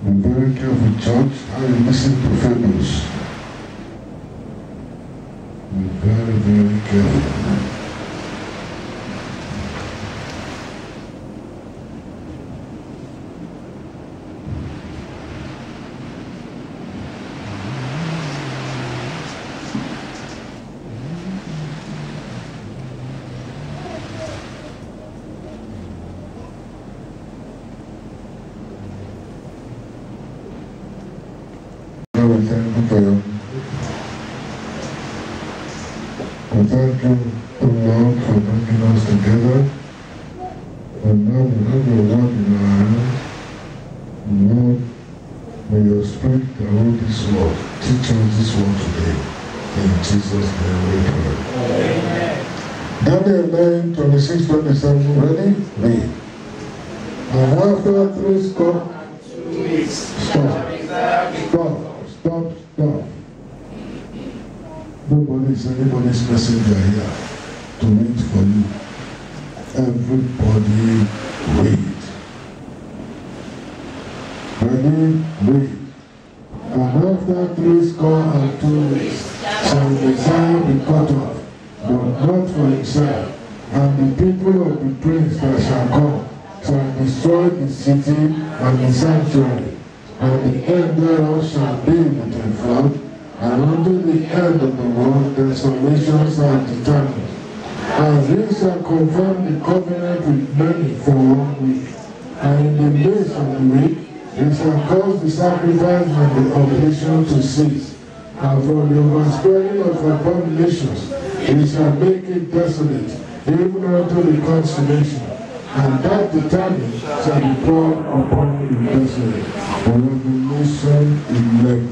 Be very careful, church, how you listen to fables. Be very, very careful. We thank you for your we thank you, O Lord, for bringing us together. And now we have your word in our hands. Lord, may your spirit that hold this word teach us this word today. In Jesus' name we pray. Amen. Daniel 9, 26, 27, ready? Read. And after 3 Stop. Nobody is anybody's messenger here to read for you. Everybody read. Ready? Read. And after 62 weeks shall Messiah be cut off, but not for himself. And the people of the prince that shall come shall destroy the city and the sanctuary. And the end thereof shall be with a flood, and unto the end of the world desolations are determined. And he shall confirm the covenant with many for 1 week. And in the days of the week he shall cause the sacrifice and the oblation to cease. And for the overspreading of abominations he shall make it desolate, even unto the consummation. And that the time shall be poured upon the desolate. Revelation 11.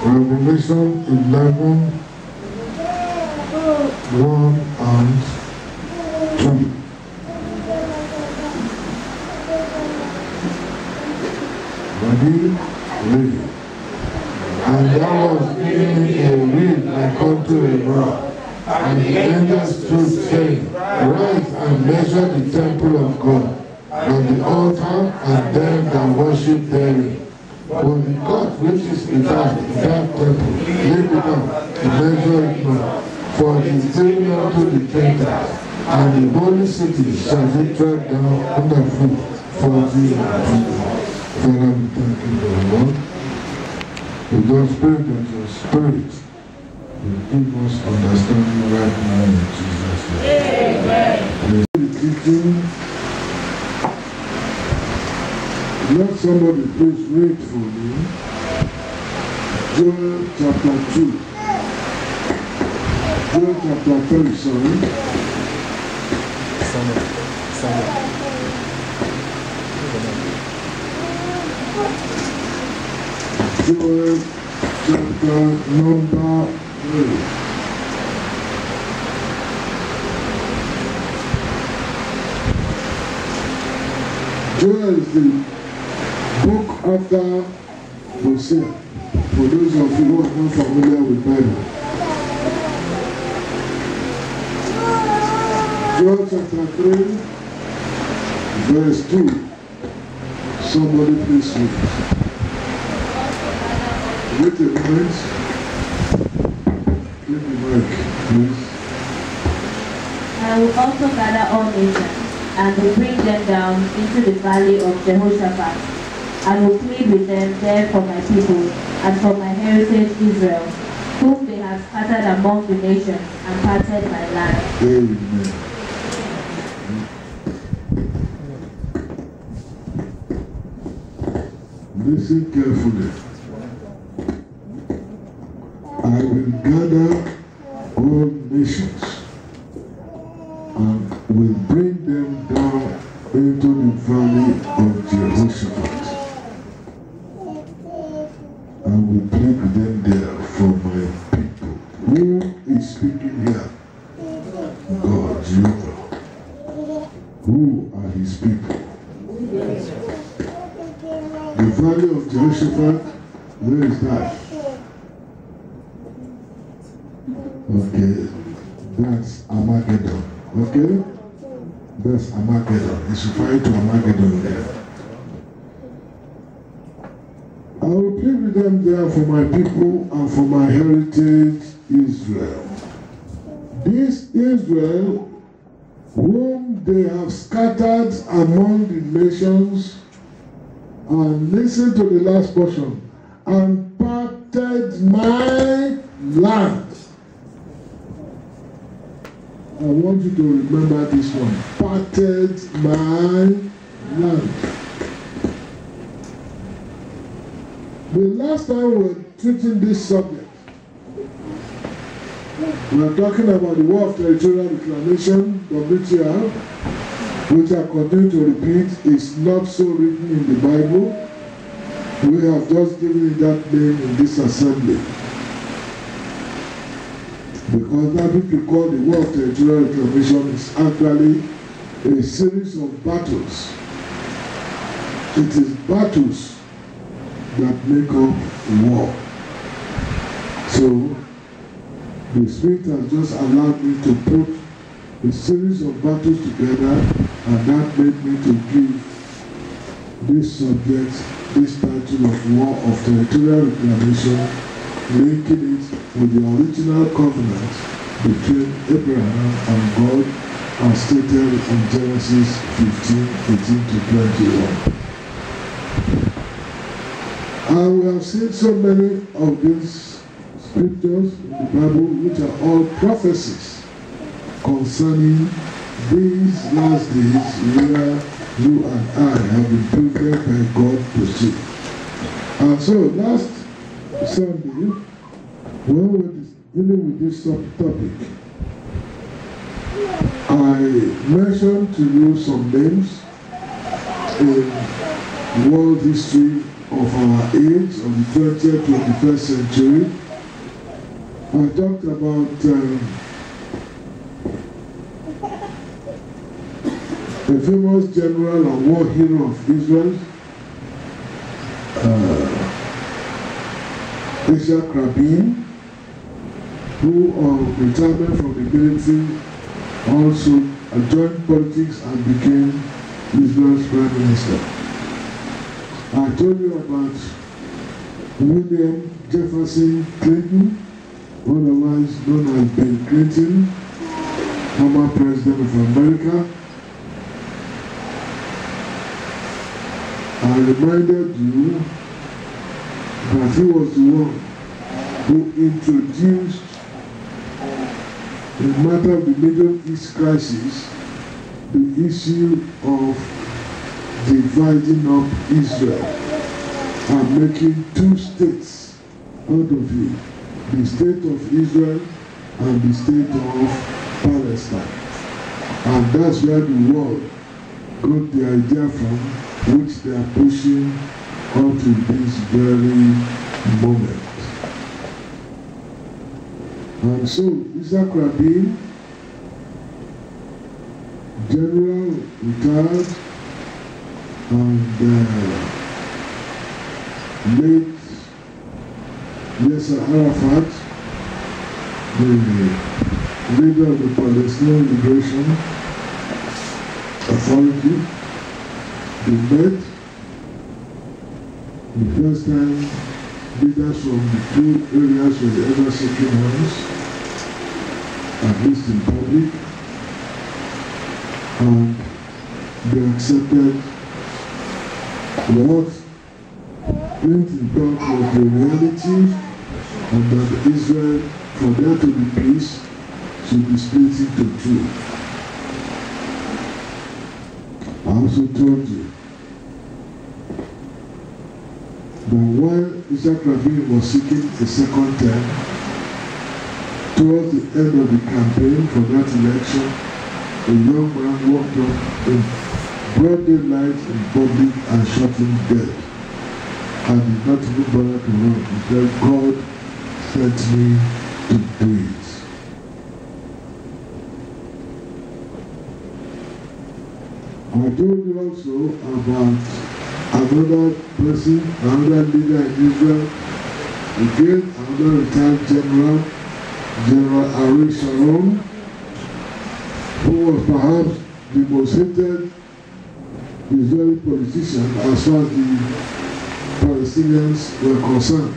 Revelation 11, 1 and 2. Ready? Read. And there was given me a reed like unto a rod. And the angel stood, saying, Rise and measure the temple of God, and the altar, and them that worship therein. For the God which is without that temple, leave it out, to measure it not. For it is given unto the Gentiles, and the holy city shall be tread down under foot for thee and people. Father, we thank you for the Lord. We just pray that your spirit will give us understanding right now in Jesus' name. Amen. The teaching, let somebody please read for me Joel chapter 2. Joel chapter 3, sorry. Joel chapter number 3. Joel is the book after Hosea, for those of you who are not familiar with Bible. Joel chapter 3, verse 2. Somebody please read it. Wait a minute. Give me mic, please. I will also gather all nations, and will bring them down into the valley of Jehoshaphat. I will plead with them there for my people, and for my heritage Israel, whom they have scattered among the nations, and parted my land. Amen. Listen carefully. I will gather all nations and will bring them down into the valley of Jehoshaphat. I will plead with them there for my people. Who is speaking here? God, Jehovah. Who are his people? The valley of Jehoshaphat, where is that? Okay, that's Armageddon. Okay? That's Armageddon. It's referring to Armageddon there. I will plead with them there for my people and for my heritage, Israel. This Israel, whom they have scattered among the nations, and listen to the last portion, and parted my land. I want you to remember this one. Parted my land. The last time we were treating this subject, we are talking about the War of Territorial Reclamation, WTR, which I continue to repeat is not so written in the Bible. We have just given it that name in this assembly. Because that which we call the War of Territorial Reclamation is actually a series of battles. It is battles that make up war. So, the Spirit has just allowed me to put a series of battles together, and that made me to give this subject, this title of War of Territorial Reclamation, linking it with the original covenant between Abraham and God as stated in Genesis 15:18-21. And we have seen so many of these scriptures in the Bible which are all prophecies concerning these last days where you and I have been prepared by God to see. And so last Sunday, when we were dealing with this topic, I mentioned to you some names in world history of our age, of the 20th, 21st century. I talked about a famous general and war hero of Israel, Yitzhak Rabin, who on retirement from the military also joined politics and became Israel's prime minister. I told you about William Jefferson Clinton, otherwise known as Bill Clinton, former president of America. I reminded you that he was the one who introduced the matter of the Middle East crisis, the issue of dividing up Israel and making two states out of it, the state of Israel and the state of Palestine. And that's where the world got the idea from, which they are pushing up to this very moment. And so Yitzhak Rabin, general, retired, and late Yasser Arafat, the leader of the Palestinian Liberation Authority, they met. The first time leaders from the two areas were ever shaking hands, at least in public, and they accepted what Clinton thought was the reality, and that Israel, for there to be peace, should be split into two. I also told you that while Yitzhak Rabin was seeking a second term, towards the end of the campaign for that election, a young man walked up in broad daylight in public and shot him dead. And did not even bother to run. He said, God sent me to do it. I told you also about another person, another leader in Israel, again another retired general, General Ariel Sharon, who was perhaps the most hated Israeli politician as far as the Palestinians were concerned.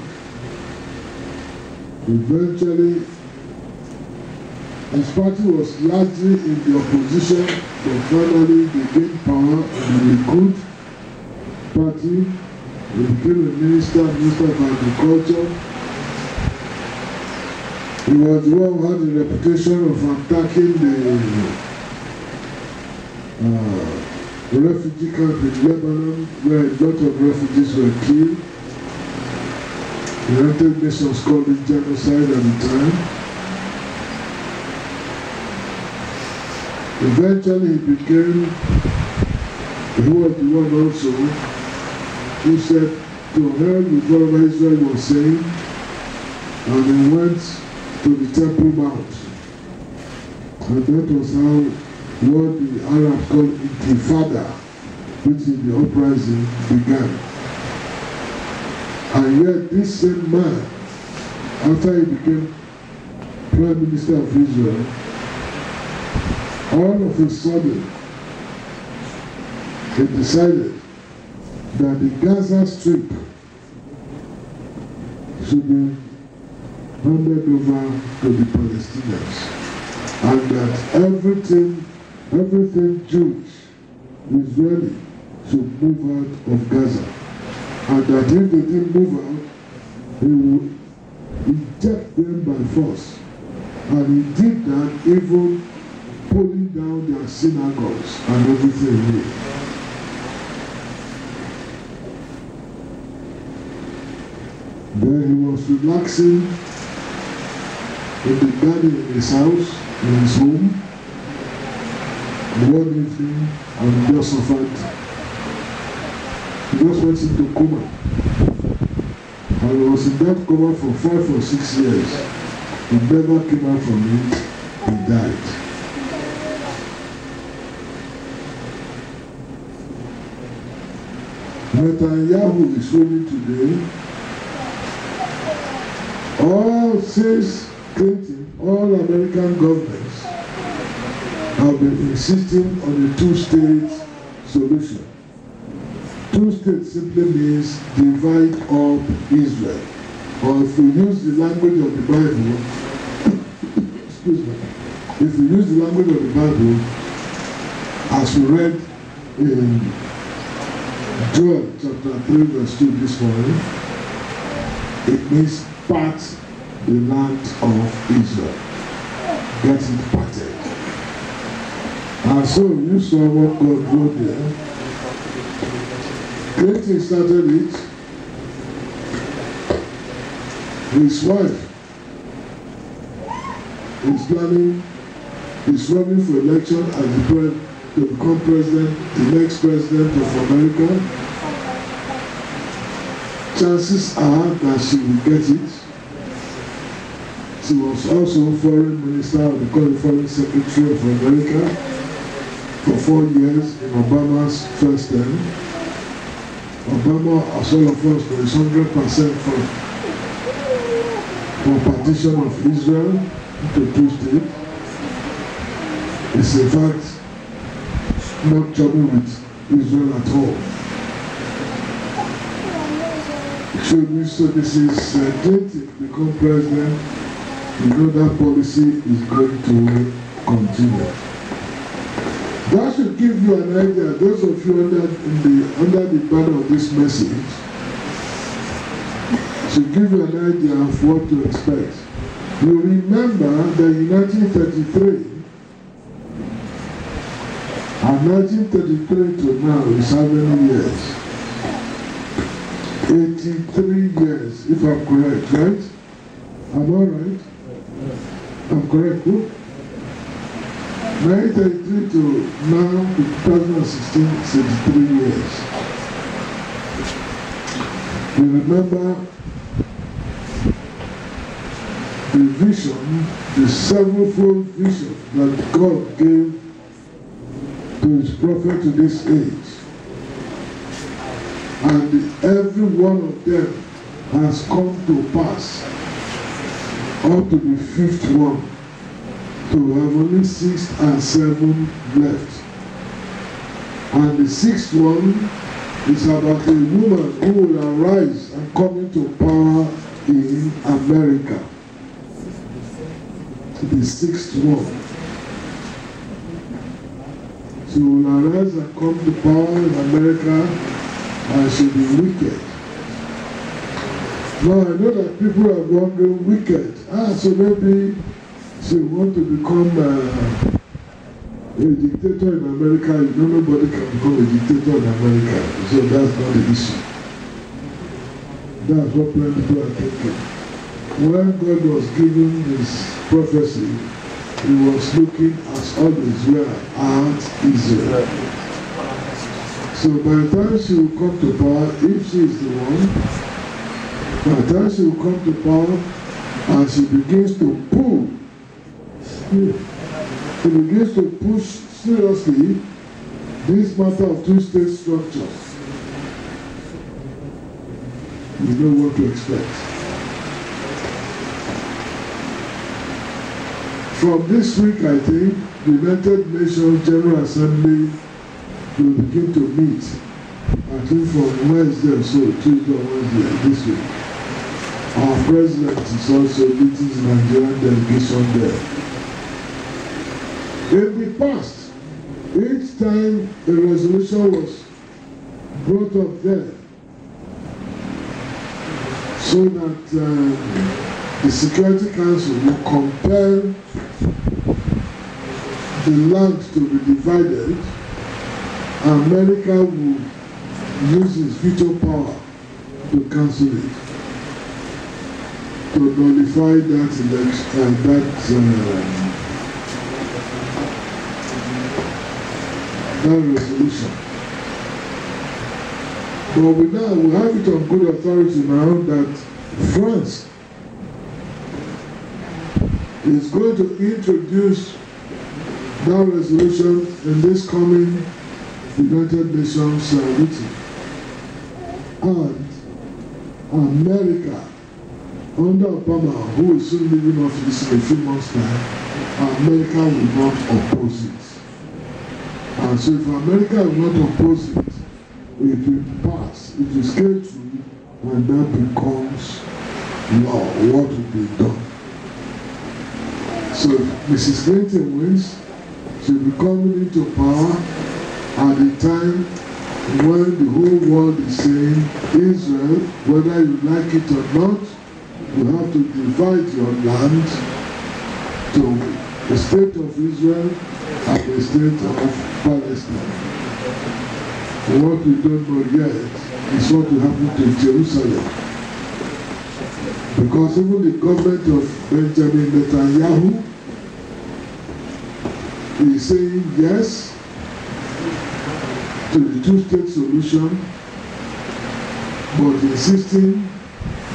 Eventually, his party was largely in the opposition, but finally they gained power in the Likud party. He became a minister of agriculture. He was the one who had the reputation of attacking the refugee camp in Lebanon, where a lot of refugees were killed. The United Nations called it genocide at the time. Eventually he was the one also who said to hell with whatever Israel was saying, and he went to the Temple Mount. And that was how what the Arabs call Intifada, which is the uprising, began. And yet this same man, after he became Prime Minister of Israel, all of a sudden, he decided that the Gaza Strip should be handed over to the Palestinians, and that everything Jewish, Israeli, should move out of Gaza, and that if they didn't move out, he would eject them by force. And he did that even pulling down their synagogues and everything here. Then he was relaxing in the garden in his house, in his home. One evening, and he just suffered. He just went into coma. And he was in that coma for 5 or 6 years. He never came out from it. He died. Netanyahu is ruling today. All since Clinton, all American governments have been insisting on a two-state solution. Two states simply means divide up Israel. Or if you use the language of the Bible, excuse me, if you use the language of the Bible, as we read in Joel chapter 3 verse 2 this morning, it means part the land of Israel. Get it parted. And so you saw what God wrote there. Clinton started it. His wife is planning, is running for election as to become president, the next president of America. Chances are that she will get it. She was also foreign minister of the foreign secretary of America for 4 years in Obama's first term. Obama, as all of us know, is 100% for partition of Israel into two states. It's in fact not trouble with Israel at all. So this is Clinton become president. You know that policy is going to continue. That should give you an idea, those of you under the banner of this message, should give you an idea of what to expect. You remember that in 1933, and 1933 to now is how many years? 83 years, if I'm correct, right? Am I right? I'm correct, who? 1933 to now, 2016, 63 years. You remember the vision, the sevenfold vision that God gave to his prophet to this age. And every one of them has come to pass up to the fifth one. So we have only 6 and 7 left. And the sixth one is about a woman who will arise and come into power in America. The sixth one. She will arise and come to power in America, and she'll be wicked. Now I know that people are wondering, wicked. So maybe she want to become a dictator in America. You know, nobody can become a dictator in America. So that's not the issue. That's what plenty people are thinking. When God was giving this prophecy, he was looking as always where at Israel. So by the time she will come to power, if she is the one, by the time she will come to power and she begins to pull, she begins to push seriously this matter of two-state structure, you know what to expect. From this week, I think, the United Nations General Assembly will begin to meet, I think from Wednesday or so, Tuesday or Wednesday this week. Our president is also meeting the Nigerian delegation there. In the past, each time a resolution was brought up there, so that the Security Council will compel the land to be divided, America will use its veto power to cancel it, to nullify that election, that resolution. But we have it on good authority now that France is going to introduce that resolution in this coming United Nations meeting. And America, under Obama, who is soon leaving office in a few months' time, America will not oppose it. And so if America will not oppose it, it will pass, it will scale through, and that becomes law, what will be done. So if Mrs. Clinton wins, she'll be coming into power at the time when the whole world is saying, Israel, whether you like it or not, you have to divide your land to the state of Israel and the state of Palestine. What we don't know yet is what will happen to Jerusalem. Because even the government of Benjamin Netanyahu is saying yes to the two-state solution, but insisting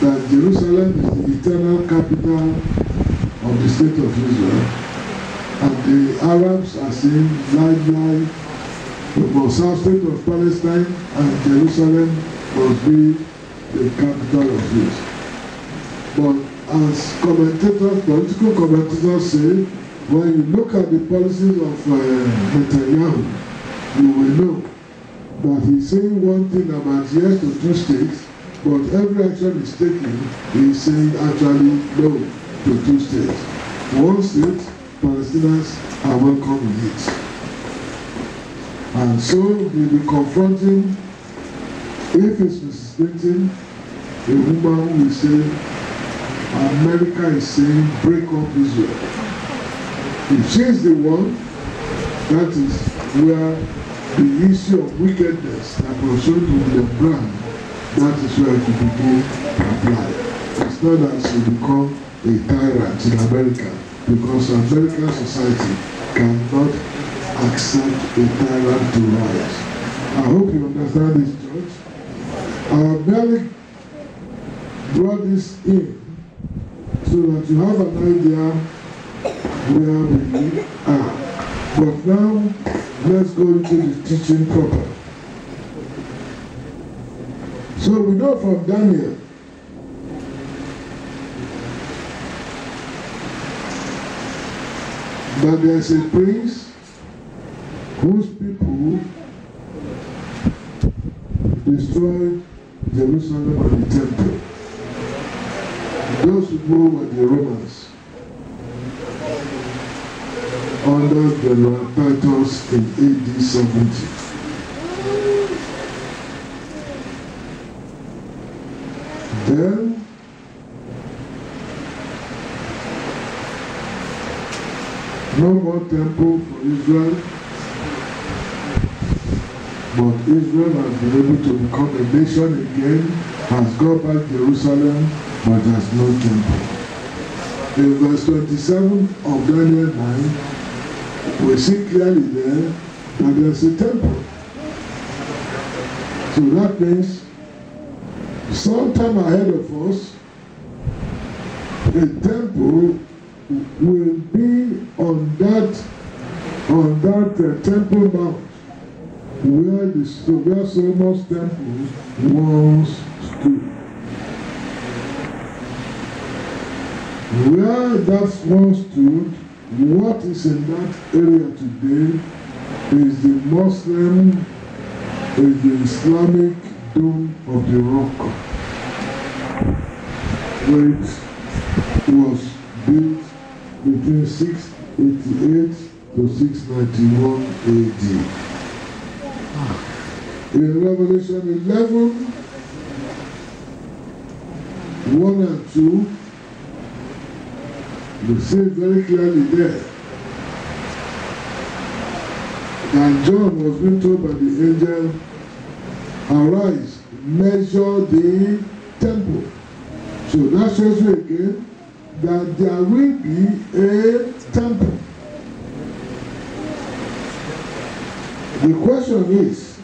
that Jerusalem is the eternal capital of the state of Israel. And the Arabs are saying, lie, the Mossad state of Palestine and Jerusalem must be the capital of it. But as commentators, political commentators say, when you look at the policies of Netanyahu, you will know that he's saying one thing about yes to two states, but every action he's taking, he's saying actually no to two states. One state, Palestinians are welcome in it. And so we'll be confronting, if it's Mrs. Clinton, a woman who will say, America is saying, break up Israel. If she is the one, that is where the issue of wickedness that was shown to the brand, that is where it will begin to apply. It's not that she will become a tyrant in America, because American society cannot accept a tyrant to rise. I hope you understand this, George. I barely brought this in so that you have an idea where we are. But now, let's go into the teaching proper. So we know from Daniel that there is a prince whose people destroyed Jerusalem and the temple. Those people were the Romans under the Titus in AD 70. Then no more temple for Israel, but Israel has been able to become a nation again, has got back Jerusalem, but has no temple. In verse 27 of Daniel 9, we see clearly there that there's a temple. So that means sometime ahead of us, a temple will be on that temple mount where Solomon's temple once stood. Where that once stood, what is in that area today is the Islamic Dome of the Rock, which was built between 688 to 691 AD. In Revelation 11, 1 and 2, you see very clearly there that John was being told by the angel, arise, measure the temple. So that shows you again that there will be a temple. The question is,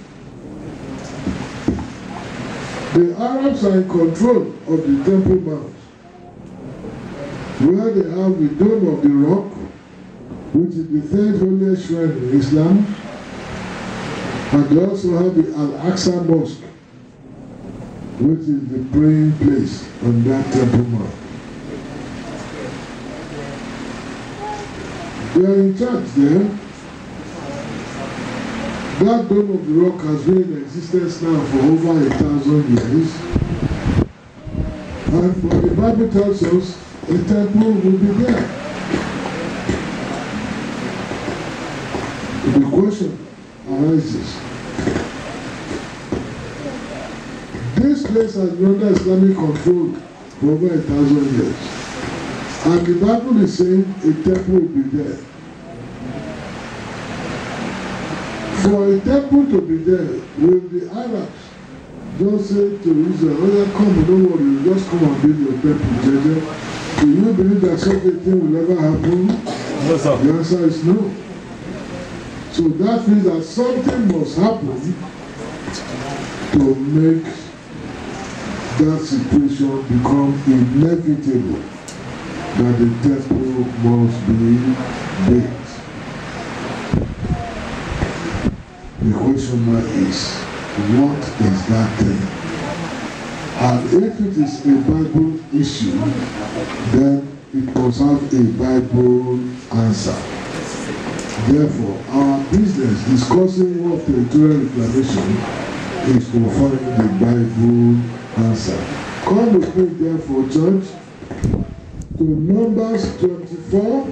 the Arabs are in control of the Temple Mount, where they have the Dome of the Rock, which is the third holiest shrine in Islam, and they also have the Al-Aqsa Mosque, which is the praying place on that Temple Mount. They are in charge there. That Dome of the Rock has been in existence now for over 1,000 years. And what the Bible tells us, a temple will be there. The question arises. This place has been under Islamic control for over 1,000 years. And the Bible is saying a temple will be there. For a temple to be there, will the Arabs just say to Israel, oh yeah, come, don't worry, just come and build your temple, Jeje? Do you believe that such a thing will ever happen? No, sir. The answer is no. So that means that something must happen to make that situation become inevitable, that the temple must be built. The question mark is, what is that thing? And if it is a Bible issue, then it must have a Bible answer. Therefore, our business discussing what territorial reclamation is to find the Bible answer. Come with me, therefore, church, to Numbers 24.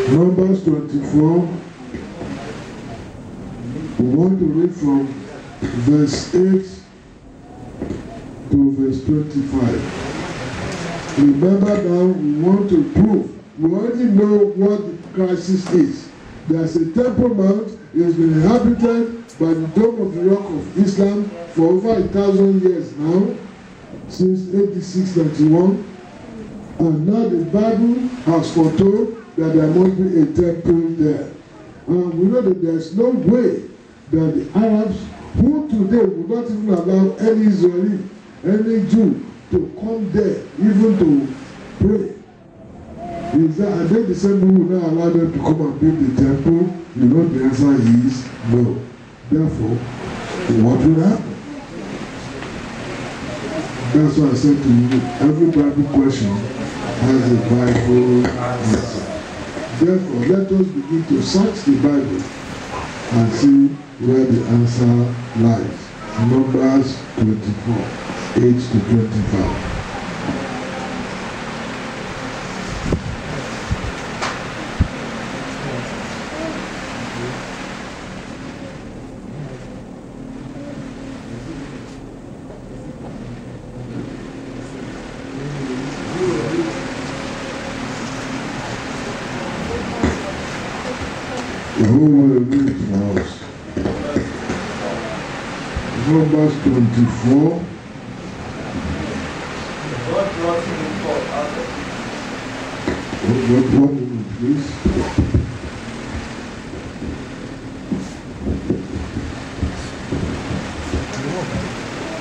Numbers 24. We want to read from verse 8 to verse 25. Remember now, we want to prove. We already know what the crisis is. There's a temple mount. It has been inhabited by the Dome of the Rock of Islam for over 1,000 years now, since 8691. And now the Bible has foretold that there must be a temple there. And we know that there's no way that the Arabs, who today would not even allow any Israeli, any Jew to come there, even to pray. Are they the same who will not allow them to come and build the temple? You know the answer is no. Therefore, what will happen? That's why I said to you, every Bible question has a Bible answer. Therefore, let us begin to search the Bible and see where the answer lies. Numbers 24, 8 to 25. Who will read for us? Numbers 24. God brought him forth out of What 1 minute, please?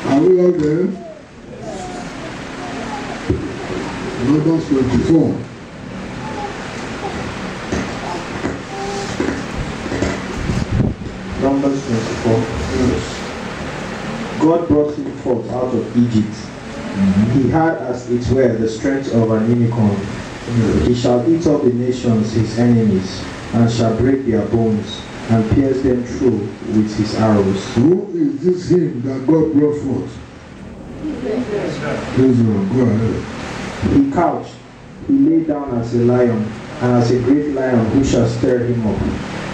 Are we all there? Numbers 24. Numbers 24. Yes. God brought him forth out of Egypt. He had as it were the strength of an unicorn. He shall eat up the nations his enemies, and shall break their bones, and pierce them through with his arrows. Who is this him that God brought forth? Israel, go ahead. He couched, he lay down as a lion, and as a great lion who shall stir him up.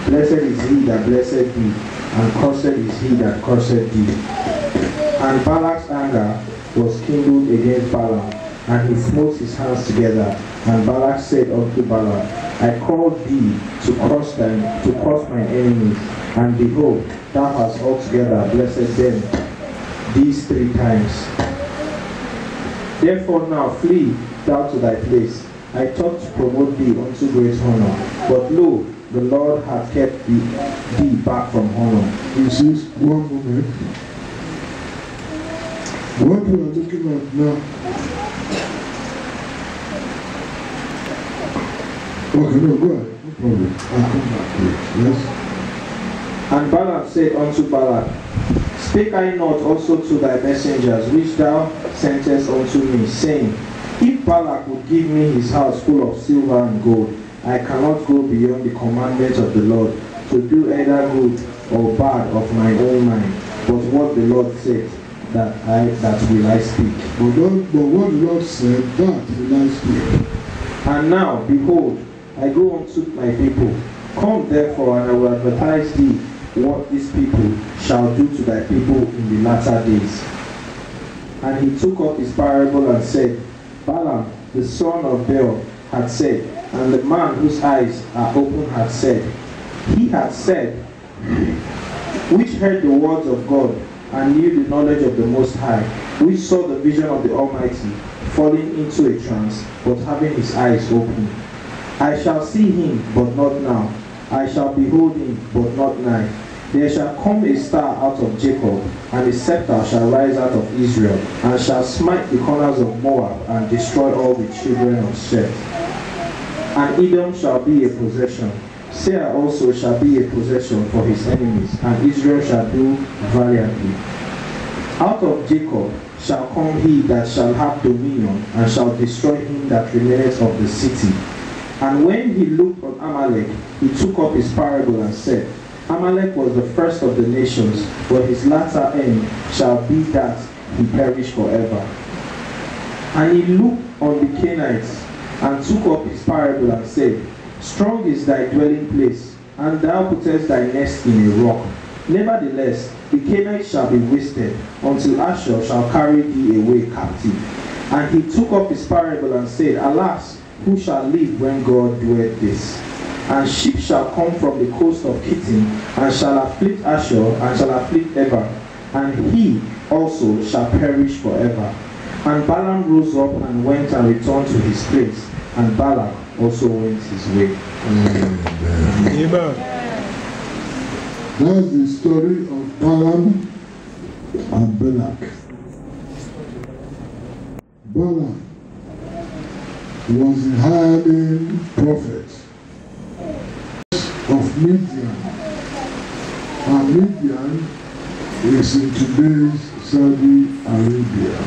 Blessed is he that blessed thee, and cursed is he that cursed thee. And Balak's anger was kindled against Balaam, and he smote his hands together. And Balak said unto Balaam, I called thee to curse my enemies, and behold, thou hast altogether blessed them these 3 times. Therefore now flee thou to thy place. I thought to promote thee unto great honor, but lo, the Lord hath kept thee back from honor. This is 1 moment. What we are looking at now. Okay, no, go ahead. No problem. I'll come back to it. Yes? And Balaam said unto Balak, Spake I not also to thy messengers which thou sentest unto me, saying, If Balak would give me his house full of silver and gold, I cannot go beyond the commandment of the Lord, to do either good or bad of my own mind. But what the Lord said, that will I speak. But what the Lord said, that will I speak. And now, behold, I go unto my people. Come therefore, and I will advertise thee what these people shall do to thy people in the latter days. And he took up his parable and said, Balaam, the son of Beor, had said, and the man whose eyes are open had said, he had said, which heard the words of God, and knew the knowledge of the Most High, which saw the vision of the Almighty, falling into a trance, but having his eyes open. I shall see him, but not now. I shall behold him, but not nigh. There shall come a star out of Jacob, and a scepter shall rise out of Israel, and shall smite the corners of Moab, and destroy all the children of Sheth. And Edom shall be a possession. Seir also shall be a possession for his enemies, and Israel shall do valiantly. Out of Jacob shall come he that shall have dominion, and shall destroy him that remaineth of the city. And when he looked on Amalek, he took up his parable and said, Amalek was the first of the nations, but his latter end shall be that he perish forever. And he looked on the Canaanites, and took up his parable and said, Strong is thy dwelling place, and thou puttest thy nest in a rock. Nevertheless, the Canaanites shall be wasted, until Ashur shall carry thee away captive. And he took up his parable and said, Alas, who shall live when God doeth this? And sheep shall come from the coast of Kittim, and shall afflict Ashur, and shall afflict Eber, and he also shall perish forever. And Balaam rose up and went and returned to his place, and Balak also went his way. Amen. That's the story of Balaam and Balak. Balaam was a hireling prophet of Midian. And Midian is in today's Saudi Arabia.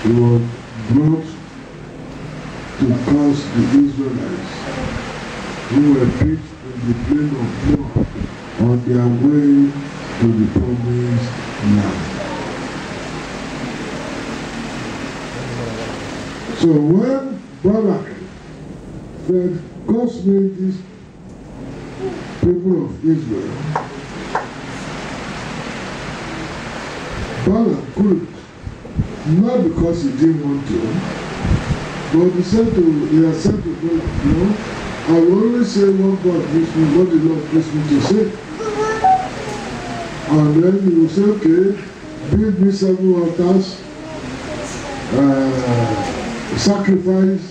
He was brought to curse the Israelites. who were pitched in the plain of Moab on their way to the promised land. So when Balak said, God made these people of Israel, Balak couldn't, not because he didn't want to, but he had said to Balak, no, I will only say what God gives me, what the Lord gives me to say. And then he will say, okay, build me 7 altars, sacrifice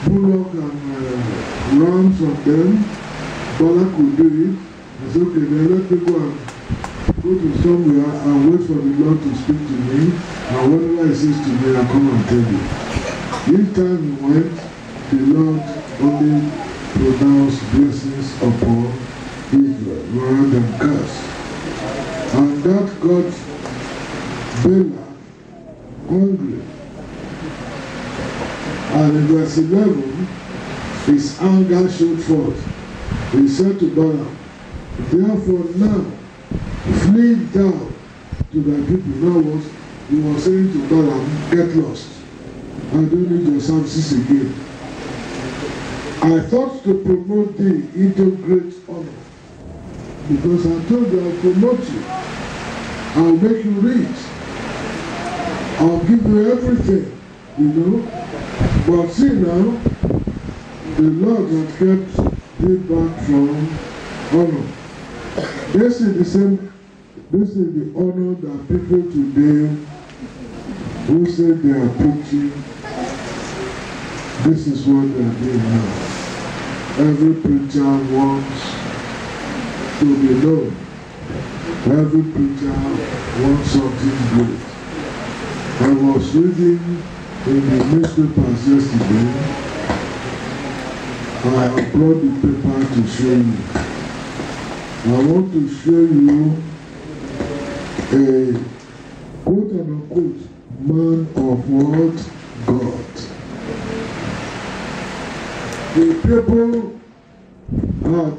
bullock and rams of them. Balak will do it. I said, okay, then let me go to somewhere and wait for the Lord to speak to me, and whatever he says to me, I'll come and tell you. Each time he went, the Lord only pronounced blessings upon Israel rather than curse. And that got Balak hungry. And in verse 11, his anger showed forth. He said to Balaam, therefore now, flee down to thy people. Now he was saying to Balaam, get lost. I don't need your services again. I thought to promote thee into great honor, because I told you I'll promote you. I'll make you rich. I'll give you everything, you know. But see now, the Lord has kept thee back from honor. This is the honor that people today who say they are preaching, this is what they are doing now. Every preacher wants to be known. Every preacher wants something great. I was reading in the newspapers yesterday. I brought the paper to show you. I want to show you a quote-unquote man of what? God. The people had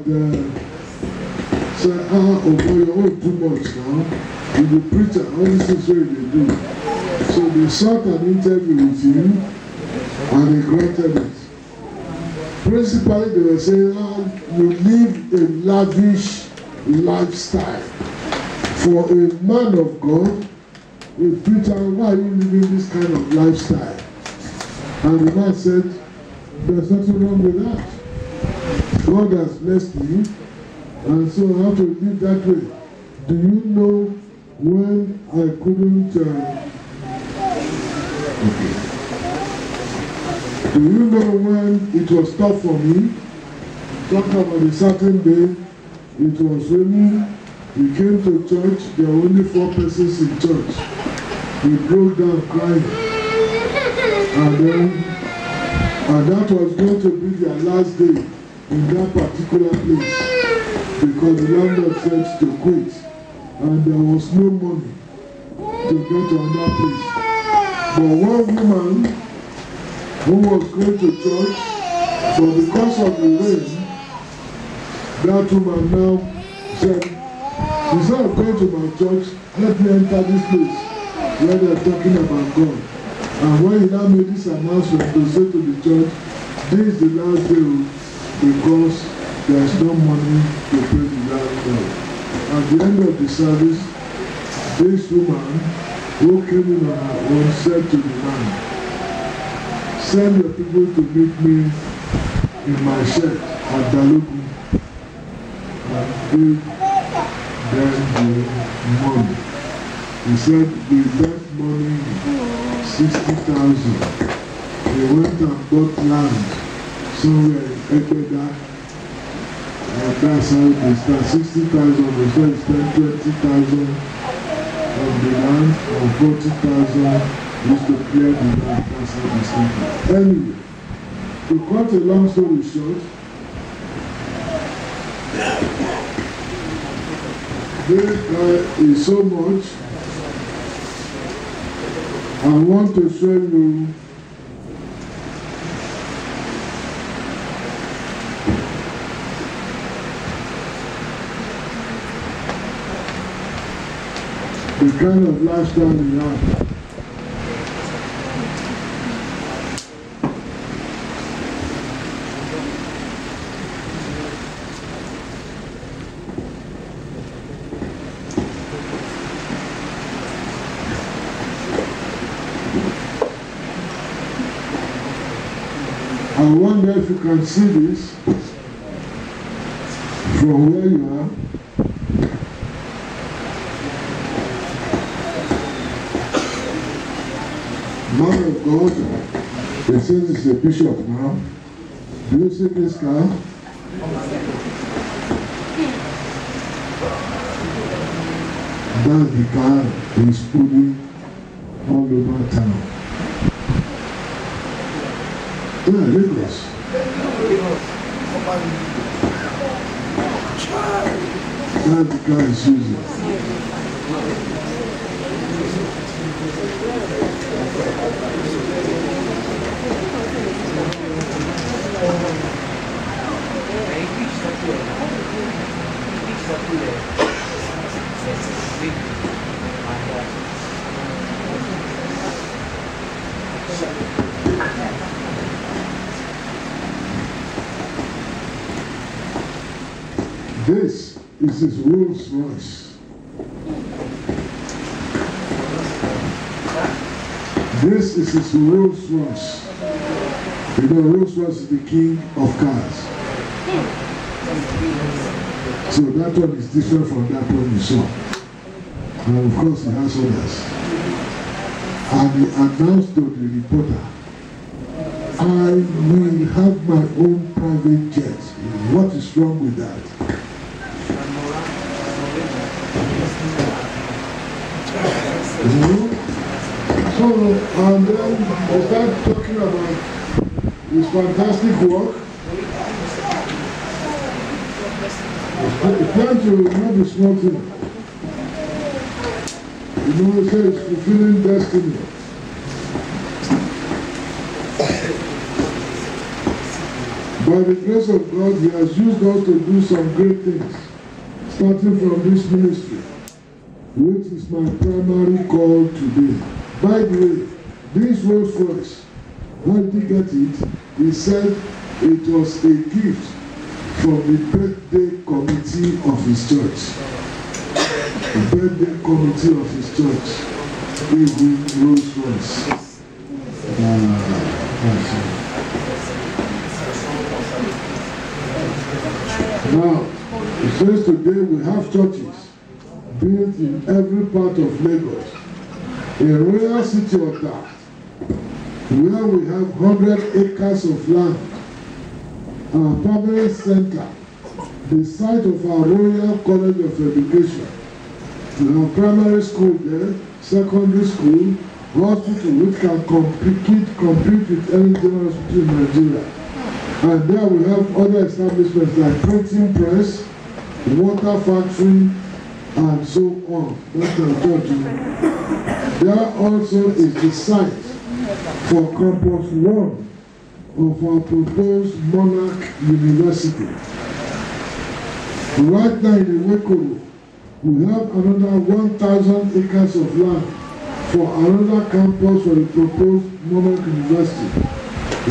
said, oh boy, you're all too much now. You're the preacher, all this is what they do. So they sought an interview with him and he granted it. Principally, they were saying, you live a lavish lifestyle. For a man of God, a preacher, why are you living this kind of lifestyle? And the man said, there's nothing wrong with that. God has blessed me, and so I have to live that way. Do you know when I couldn't... Do you know when it was tough for me? Talking about a certain day, it was raining. We came to church, there were only 4 persons in church. We broke down crying. And that was going to be their last day in that particular place. Because the landlord said to quit. And there was no money to get to another place. But one woman who was going to church, but because of the rain, that woman now said, instead of going to my church, let me enter this place where they are talking about God. And when he now made this announcement to say to the church, this is the last day because there is no money to pay the landlord. At the end of the service, this woman who came in on her own said to the man, send your people to meet me in my shed at Dalogu and give them the money. He said, with that money, 60,000. He went and bought land somewhere in Ekweda. And that's how they start. 60,000, they said spend 20,000 on the land, and 40,000 used to clear the land. That's how they started. Anyway, to cut a long story short, this guy is so much. I want to show you the kind of lifestyle we have. I wonder if you can see this from where you are. Man of God, they say this is a bishop now. Do you see this car? That's the car he's pulling all over town. Yeah, Lagos. That's the car he's using. This is his Rolls Royce. This is his Rolls Royce. You know, Rolls Royce is the king of cars. So that one is different from that one you saw. And of course he has others. And he announced to the reporter, I will have my own private jet. What is wrong with that? So, and then we start talking about his fantastic work. It's time to not be small thing. You know, he says fulfilling destiny. By the grace of God, he has used us to do some great things, starting from this ministry, which is my primary call today. By the way, this Rolls Royce, how did he get it? He said it was a gift from the birthday committee of his church. The birthday committee of his church gave him Rolls Royce. Now, it says today we have churches built in every part of Lagos. In Royal City Ota, where we have 100 acres of land, our permanent center, the site of our Royal College of Education. We have primary school there, secondary school, hospital which can compete with any general hospital in Nigeria. And there we have other establishments like printing press, water factory, and so on. That's our church. There also is the site for Campus 1 of our proposed Monarch University. Right now in Iwekoro, we have another 1,000 acres of land for another campus for the proposed Monarch University.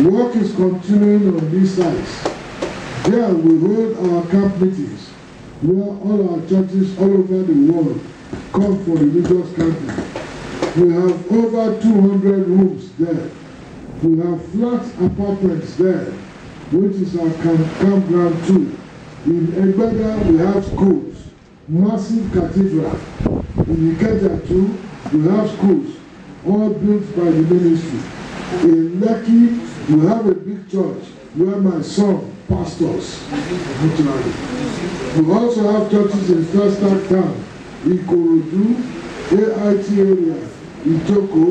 Work is continuing on these sites. There we hold our camp meetings, where all our churches all over the world come for religious camping. We have over 200 rooms there. We have flat apartments there, which is our campground too. In Egbeda we have schools, massive cathedral. In Ikeja too, we have schools, all built by the ministry. In Lekki, we have a big church where my son pastors. We also have churches in Festac Town, Ikorodu, AIT area, Itoko,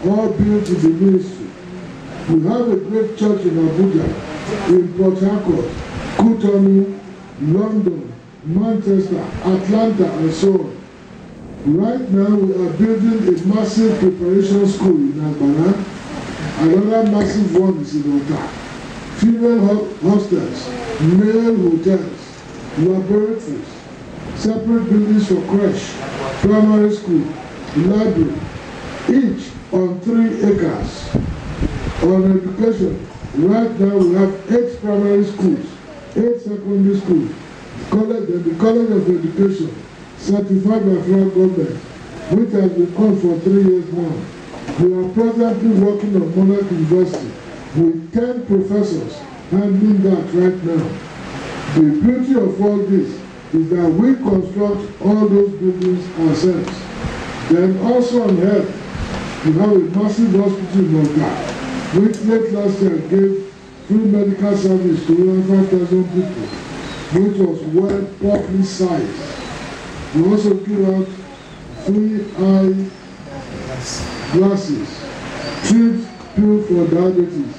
all built in the ministry. We have a great church in Abuja, in Port Harcourt, Cotonou, London, Manchester, Atlanta, and so on. Right now, we are building a massive preparation school in Agbana. Another massive one is in Ota. Female hostels, male hotels, laboratories, separate buildings for creche, primary school, library, each on 3 acres. On education, right now we have 8 primary schools, 8 secondary schools, the College of Education, certified by federal government, which has been on for 3 years now. We are presently working on Monarch University with 10 professors handling that right now. The beauty of all this is that we construct all those buildings ourselves. Then also on health, we have a massive hospital in Moga, which late last year gave free medical service to over 5,000 people, which was well publicized. We also give out free eye glasses, treat pill for diabetes,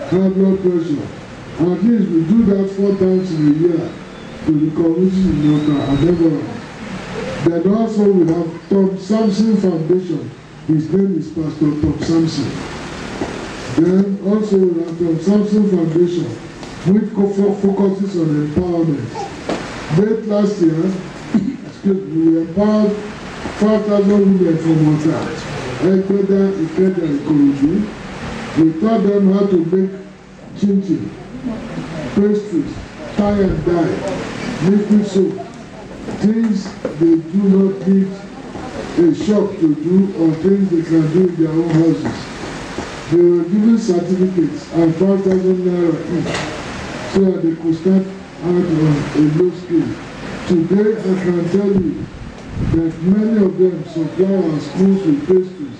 high blood pressure. At least we do that 4 times in a year to the communities in Yoka and everyone. Then also we have Tom Samson Foundation. His name is Pastor Tom Samson. Then also we have Tom Samson Foundation, which focuses on empowerment. Late last year, we empowered 5,000 women from Wata, Ekweda, Ikeda, and Ikorodu. We taught them how to make chin-chin, pastries, tie and dye, liquid soap, things they do not need a shop to do or things they can do in their own houses. They were given certificates and 5,000 naira each so that they could start out on a low scale. Today I can tell you that many of them supply our schools with pastries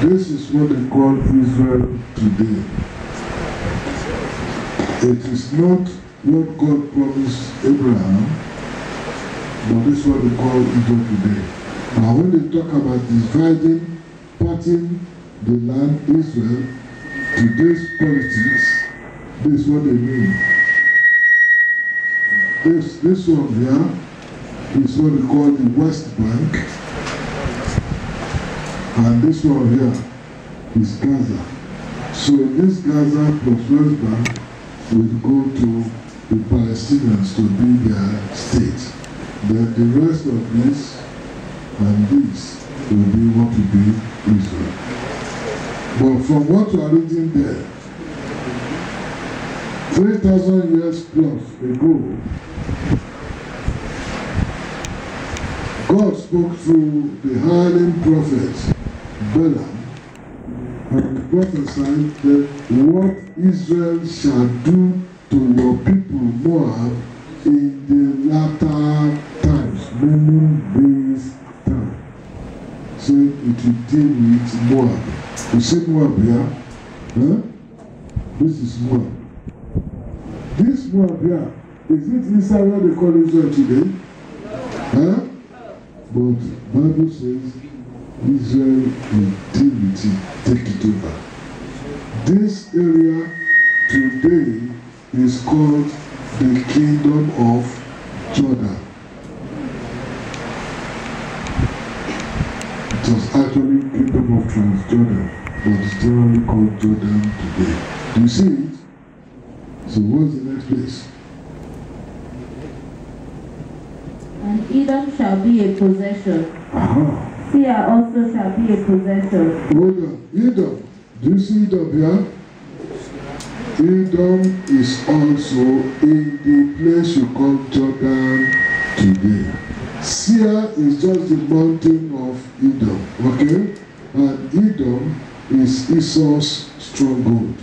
This is what they call Israel today. It is not what God promised Abraham, but this is what they call Israel today. Now when they talk about dividing, parting the land Israel, today's politics, this is what they mean. This one here is what they call the West Bank, and this one here is Gaza. So this Gaza plus West Bank will go to the Palestinians to be their state. Then the rest of this and this will be what will be Israel. But from what we are reading there, 3,000 years plus ago, God spoke through the hireling prophet Balaam, and he prophesied that what Israel shall do to your people Moab in the latter times, meaning this time. So it will deal with Moab. You see Moab here? Huh? This is Moab. This Moab here, is it inside what they call Israel today? Huh? But Bible says Israel will deal with it, take it over. This area today is called the Kingdom of Jordan. It was actually Kingdom of Transjordan, but it's generally called Jordan today. Do you see it? So what's the next place? And Edom shall be a possession. Seir also shall be a possession. Hold on. Edom. Do you see Edom here? Edom is also in the place you call Jordan today. Seir is just the mountain of Edom, okay? And Edom is Esau's stronghold.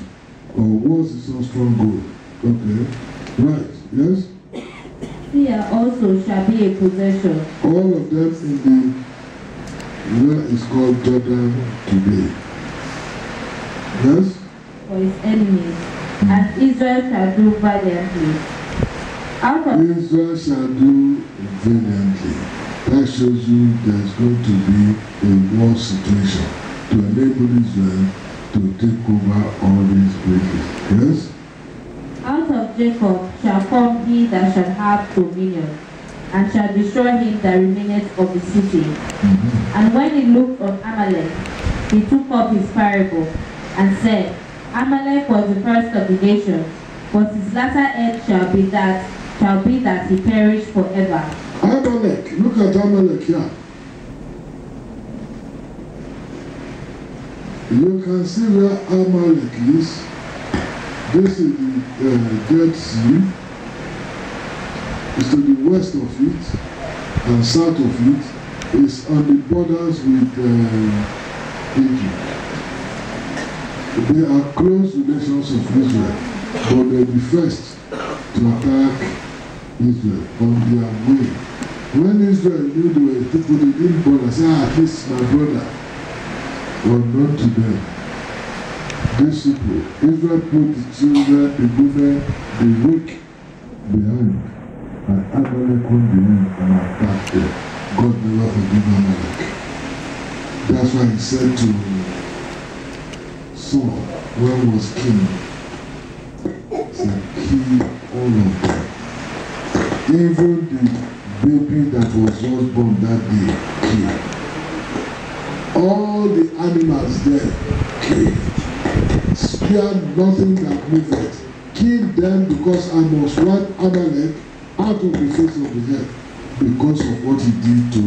Or was Esau's stronghold? Okay. Right, yes? Seir also shall be a possession. All of them in the where is called Jordan today. Yes? For his enemies. And Israel shall do valiantly. Out of Israel shall do valiantly. That shows you there's going to be a war situation to enable Israel to take over all these places. Yes? Out of Jacob shall come he that shall have dominion, and shall destroy him that remaineth of the city. And when he looked on Amalek, he took up his parable, and said, Amalek was the first of the nations, but his latter end shall be that he perish forever. Amalek, look at Amalek here. You can see where Amalek is. This is the Dead Sea. It's to the west of it and south of it. It's on the borders with Egypt. They are close relations of Israel, but they're the first to attack Israel on their way. When Israel knew there were people they didn't bother, say, this is my brother. Unknown to them. These people, Israel put the children, the women, the weak behind, and Amalek went behind and attacked them. God never forgave Amalek. That's why he said to Saul, when he was king, he said, kill all of them. Even the baby that was just born that day, killed. All the animals there, killed. Spare nothing that moveth. Kill them because I must wipe Amalek out of the face of the earth because of what he did to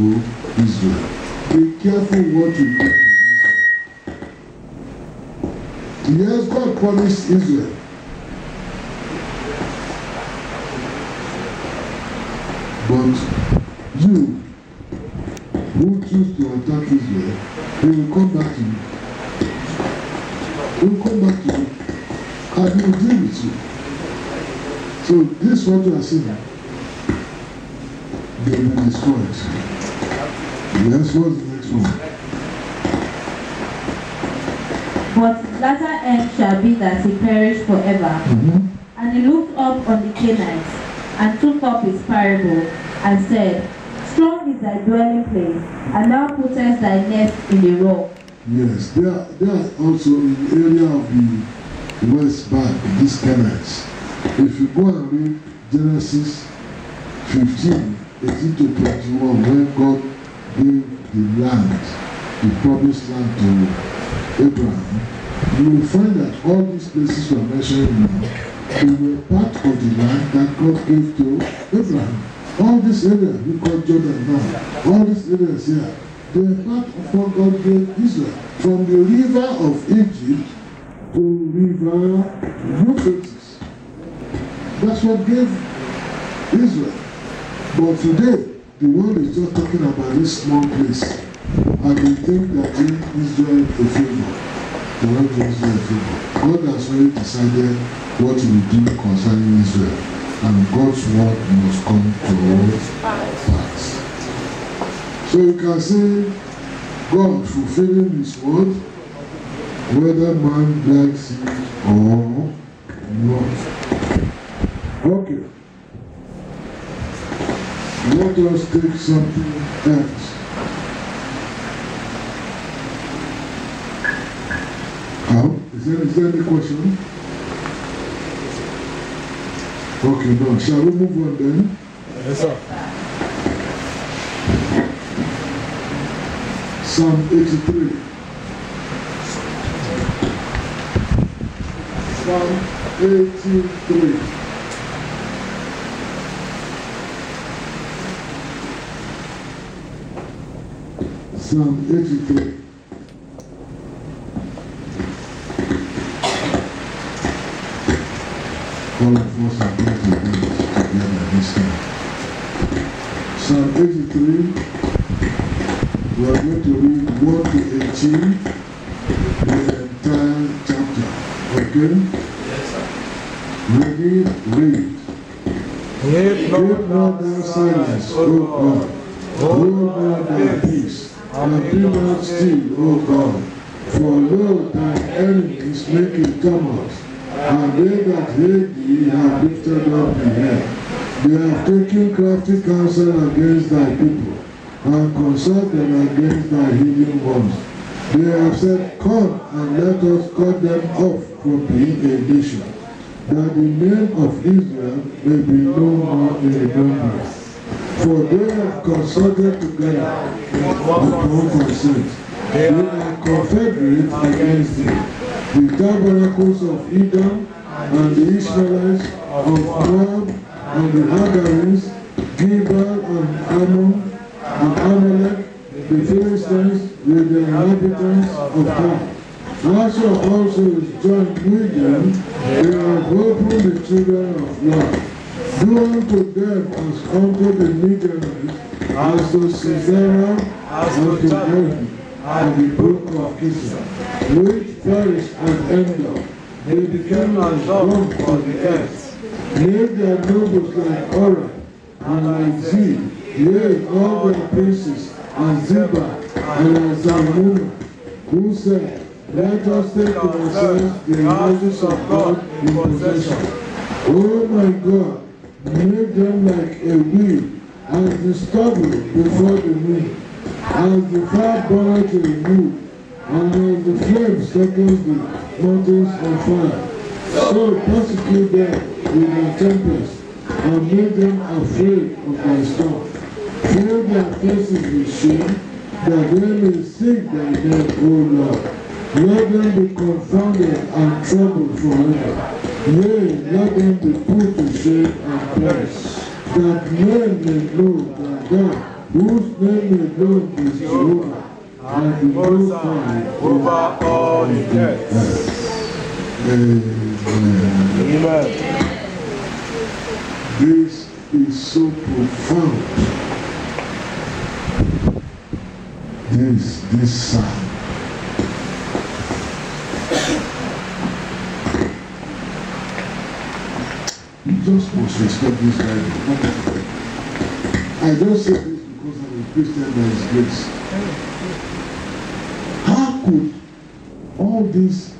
Israel. Be careful what you do to Israel. Yes, God promised Israel. But you who choose to attack Israel, he will come back to you. He will come back to you and he will deal with you. So this is what you are seeing. They will be destroyed. Yes, what's the next one? but his latter end shall be that he perish forever. And he looked up on the Canaanites, and took up his parable, and said, Strong is thy dwelling place, and thou puttest thy nest in the rock. Yes, they are also in the area of the West Bank, these Canaanites. If you go and read Genesis 15, 18 to 21, when God gave the land, the promised land to Abraham, you will find that all these places we are mentioning now, they were part of the land that God gave to Abraham. All this area we call Jordan now, all these areas here, they are part of what God gave Israel. From the river of Egypt to river Euphrates. That's what gave Israel. But today, the world is just talking about this small place. And they think that doing Israel a favor. They want to do Israel a favor. God has already decided what he will do concerning Israel. And God's word must come to pass. So you can see God fulfilling his word, whether man likes it or not. Okay. Let us take something else. How? Is there any question? Okay, no. Shall we move on then? Yes, sir. Psalm 83. Psalm 83. Psalm 83. All of us are going to read together this time. Psalm 83. We are going to read 1 to 18, the entire chapter. Okay? Yes, sir. Ready? Read. Give not thou silence, O God. Hold not thy peace, and be not still, O God. For lo, thine enemies make a tumult, and they that hate thee have lifted up the head. They have taken crafty counsel against thy people, and consulted against thy hidden ones. They have said, Come and let us cut them off from being a nation, that the name of Israel may be no more in remembrance. For they have consulted together with one consent. They are confederate against thee. The tabernacles of Edom and the Ishmaelites of Moab and the Hagarites, Gibal and Ammon, and Amalek, the Philistines with the inhabitants of Gath. Asher also is joined with them. They have opened the children of Lot. Do unto them as unto the Midianites, as to Sisera, as to Ehi, and the brook of Kishon, which perished at Endor. They became as dung for the earth. Made their nobles like Orah, and like Zeb, yea, all their princes, as Ziba, and as Zalmunna, who said, Let us take to ourselves the houses of God in possession. O my God, make them like a wheel, as the stubble before the wind, as the fire burneth a wood, and as the flame settles the mountains on fire. So persecute them with their tempest, and make them afraid of thy storm. Fill their faces with shame, that they may seek thy name, O Lord. Let them be confounded and troubled forever. Yea, let them be put to shame and perish, that men may know that God, whose name alone is Jehovah, and the Most High over all the earth. Amen. Amen. This is so profound. This psalm. You just must respect this Bible. I don't say this because I'm a Christian by His grace. How could all these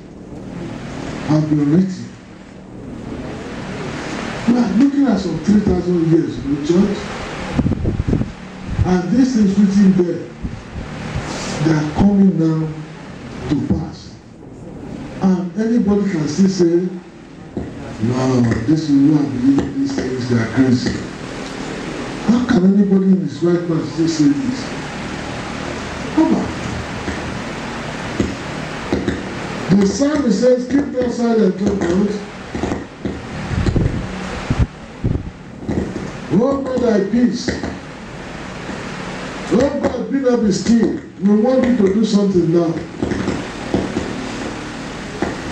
have been written. We are looking at some 3,000 years in the church, and this is written there. They are coming now to pass. And anybody can still say, no, this is who I believe in these things, they are crazy. How can anybody in his right mind still say this? How about? The psalmist says, keep not silent, O God. Hold not thy peace. Oh God, be not be still. We want you to do something now.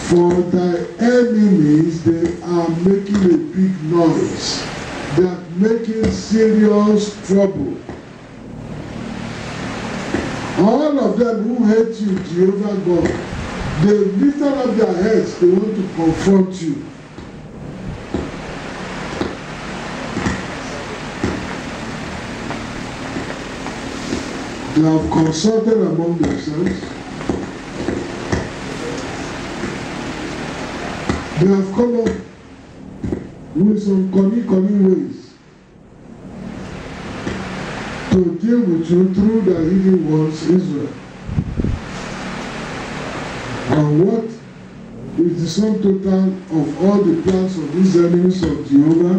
For thy enemies, they are making a big noise. They are making serious trouble. All of them who hate you, Jehovah God, they lifted up their heads. They want to confront you. They have consulted among themselves. They have come up with some cunning ways to deal with you through the hidden ones, Israel. And what is the sum total of all the plans of these enemies of Jehovah?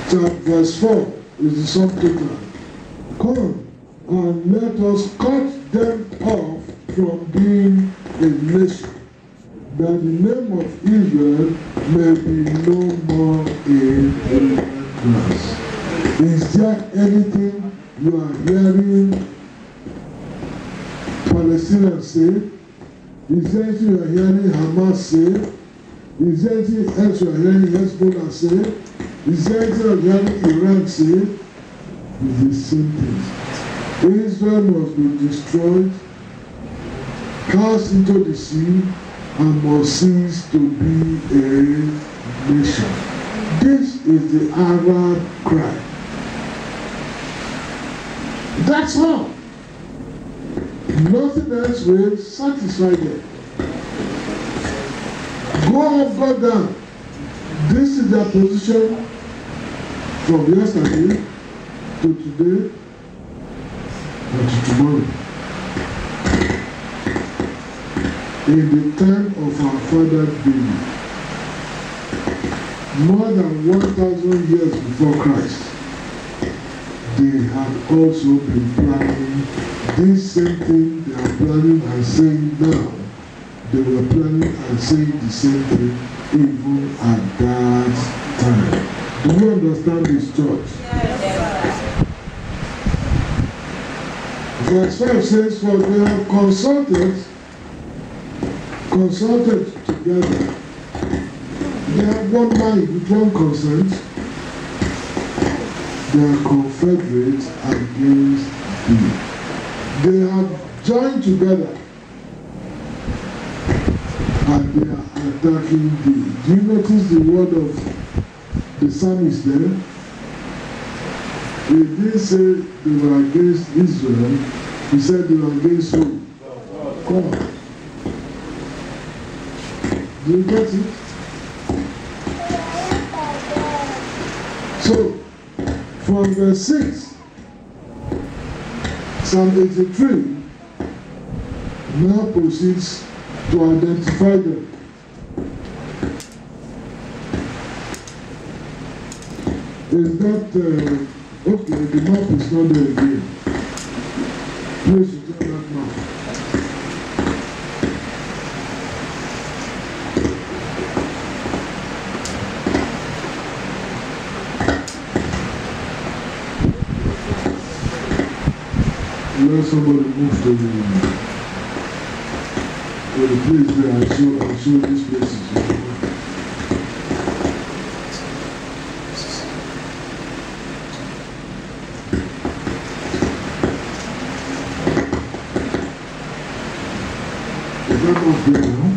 Verse 4 is the sum total. Come and let us cut them off from being a nation, that the name of Israel may be no more in remembrance. Is there anything you are hearing Palestinians say? Is there anything you are hearing Hamas say? Is there anything else you are hearing Hezbollah say? Is there anything you are hearing Iran say? It's the same thing. Israel must be destroyed, cast into the sea, and must cease to be a nation. This is the Arab cry. That's all. Nothing else will satisfy them. Go up, go down. This is their position from yesterday to today and to tomorrow. In the time of our father David, more than 1,000 years before Christ, they had also been planning this same thing they are planning and saying now. They were planning and saying the same thing even at that time. Do you understand this, church? Yes. Verse 5 says, for they have consulted together. They have one mind with one consent. They are confederate against thee. They have joined together and they are attacking thee. Do you notice the word of the psalmist there? He didn't say they were against Israel. He said they were against who? God. Do you get it? So, from verse 6, Psalm 83 now proceeds to identify them. Is that, okay, the map is not there again. Please return that map. Let somebody move to the place where I show these places. Is that not there now?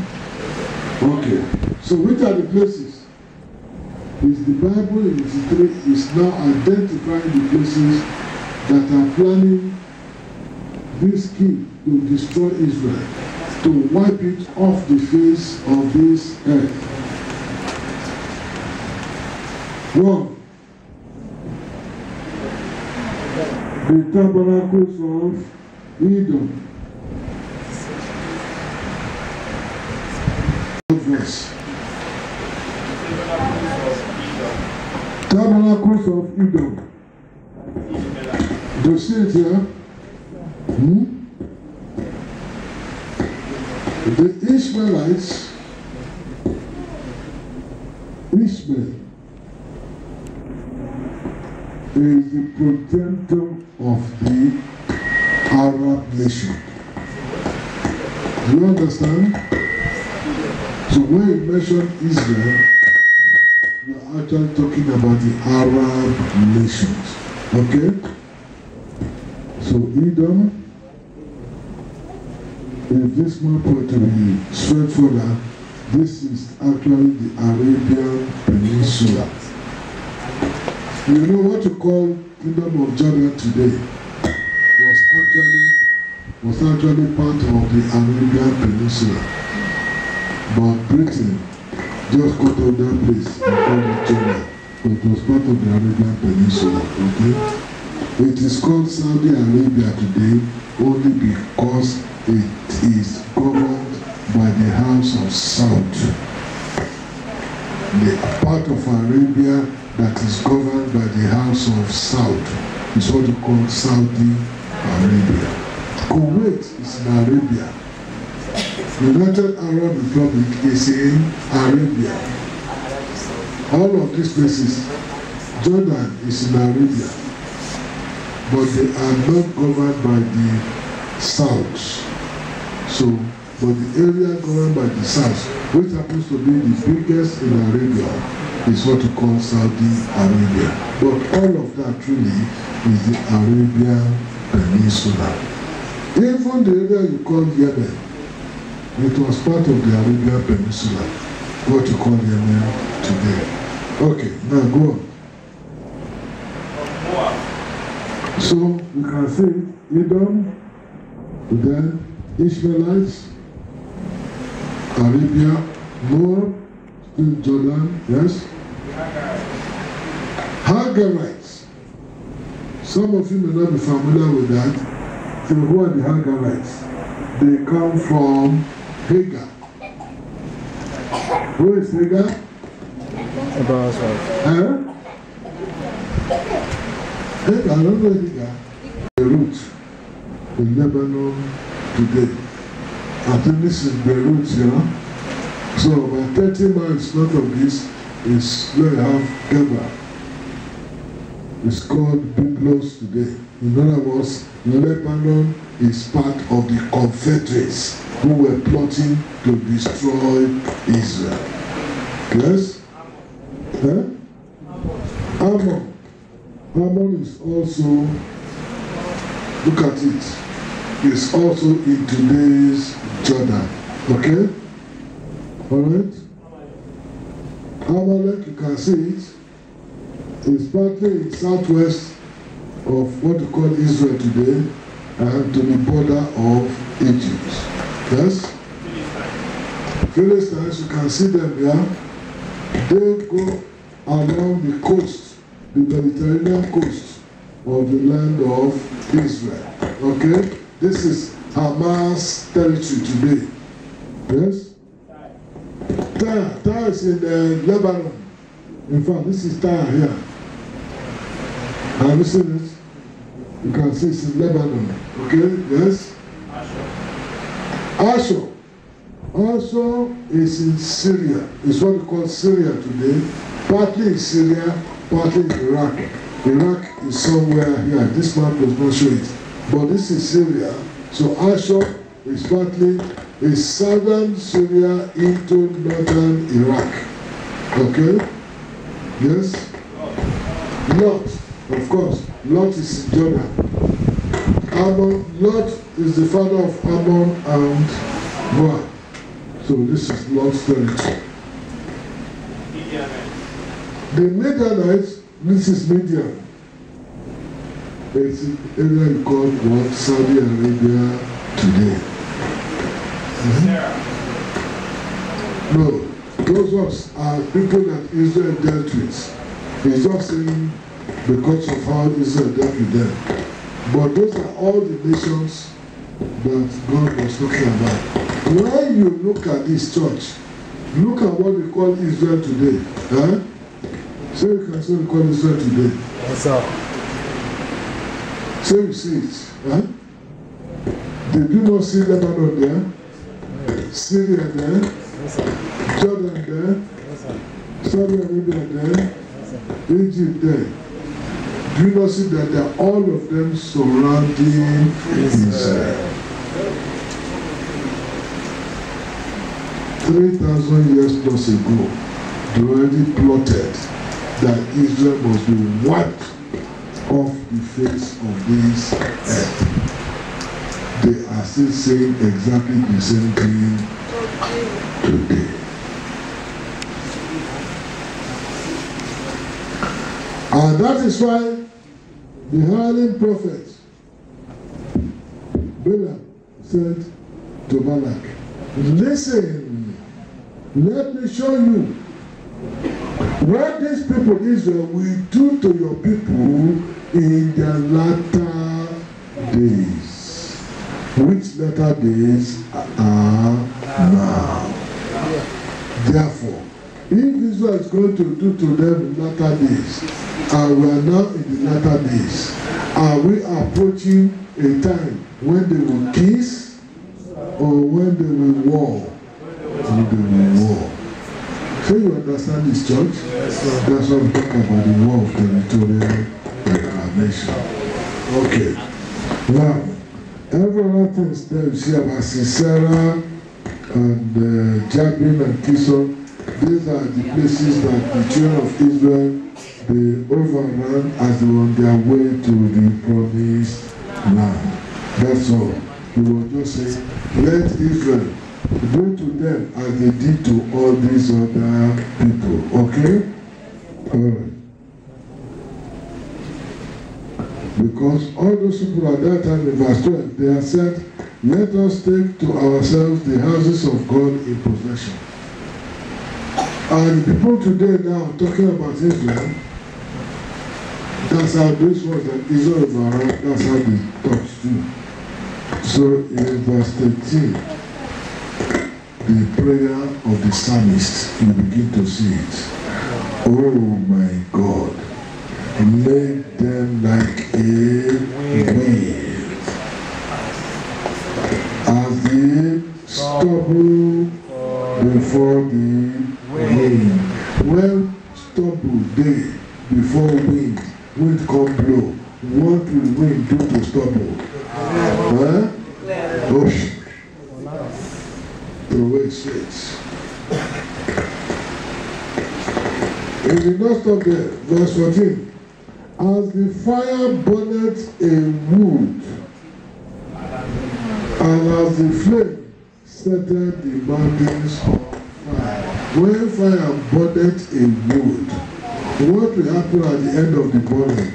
Okay. So which are the places? Is the Bible is now identifying the places that are planning this king to destroy Israel, to wipe it off the face of this earth. 1. The tabernacles of Edom. Verse. Tabernacles of Edom. Do you see it here? The Ishmaelites, Ishmael is the progenitor of the Arab nation. Do you understand? So when you mention Israel, you are actually talking about the Arab nations. Okay? So Edom, if this map were to be straight further, this is actually the Arabian Peninsula. You know what you call Kingdom of Jordan today was actually part of the Arabian Peninsula. But Britain just got to that place and called it Jordan. But it was part of the Arabian Peninsula. Okay? It is called Saudi Arabia today only because it is governed by the House of Saud. The part of Arabia that is governed by the House of Saud is what you call Saudi Arabia. Kuwait is in Arabia. United Arab Republic is in Arabia. All of these places, Jordan is in Arabia, but they are not governed by the South. So, but the area governed by the South, which happens to be the biggest in Arabia, is what we call Saudi Arabia. But all of that truly is the Arabian Peninsula. Even the area you call Yemen, it was part of the Arabian Peninsula, what you call Yemen today. Okay, now go on. So you can see Edom, then Ishmaelites, Arabia, Moab, still Jordan, yes? Hagarites. Some of you may not be familiar with that. So who are the Hagarites? They come from Hagar. Who is Hagar? Abraham's wife. Hagar, I don't know Hagar. Beirut, in Lebanon today. I think this is Beirut, you know. So about 30 miles north of this is where you have Geba. It's called Byblos today. In other words, Lebanon is part of the Confederates who were plotting to destroy Israel. Yes? Ammon. Ammon is also, look at it, is also in today's Jordan. Okay? Alright? Amalek, you can see it, is partly in southwest of what we call Israel today and to the border of Egypt. Yes? Philistines, you can see them here. They go along the coast, the Mediterranean coast of the land of Israel. Okay? This is Hamas territory today. Yes? Tyre is in Lebanon. In fact, this is Tyre here. Have you seen it? You can see it's in Lebanon. Okay? Yes? Ashur. Ashur is in Syria. It's what we call Syria today. Partly in Syria, partly in Iraq. Iraq is somewhere here. This map does not show it. But this is Syria. So Ashur is partly in southern Syria into northern Iraq. Okay? Yes? Lot, of course. Lot is in Jordan. Ammon, Lot is the father of Ammon and Moab. So this is Lot's territory. The Midianites, this is Midian. It's an area called what? Saudi Arabia today. No, those ones are people that Israel dealt with. He's just saying because of how Israel dealt with them. But those are all the nations that God was talking about. When you look at this church, look at what we call Israel today. Huh? So you can say we call Israel today. Yes, sir. So you see it. Huh? Did you not see Lebanon there? Syria there? Yes, sir. Jordan there? Yes, sir. Saudi Arabia there? Yes, sir. Egypt there? Do you not see that they are all of them surrounding Israel? 3,000 years plus ago, they already plotted that Israel must be wiped off the face of this earth. They are still saying exactly the same thing today. And that is why the hireling prophet Balaam said to Balak, listen, let me show you what these people Israel will do to your people in the latter days. Which latter days are now. Therefore, if Israel is going to do to them in latter days, and we are now in the latter days, are we approaching a time when they will kiss or when they will war? When they will war. So you understand this, church? That's what we talk about, the war of territorial reclamation. Okay. Now, every other things there you see about Sisera and Jabin and Kishon. These are the places that the children of Israel, they overran as they were on their way to the promised land. That's all. He was just saying, let Israel do to them as they did to all these other people. Okay? Alright. Because all those people at that time in verse 12, they have said, let us take to ourselves the houses of God in possession. And people today now talking about Israel, that's how this was that Israel overran, that's how they talk too. So in verse 13, the prayer of the psalmist, you begin to see it. Oh my God, make them like a wave, as the stubble before the wind. When stubble day before wind come blow, what will wind do to stubble? Huh? Ocean. Throw away straight. It will not stop there. Verse 14. As the fire burneth a wood, and as the flame settled the mountains on fire. When fire burneth a wood, what will happen at the end of the burning?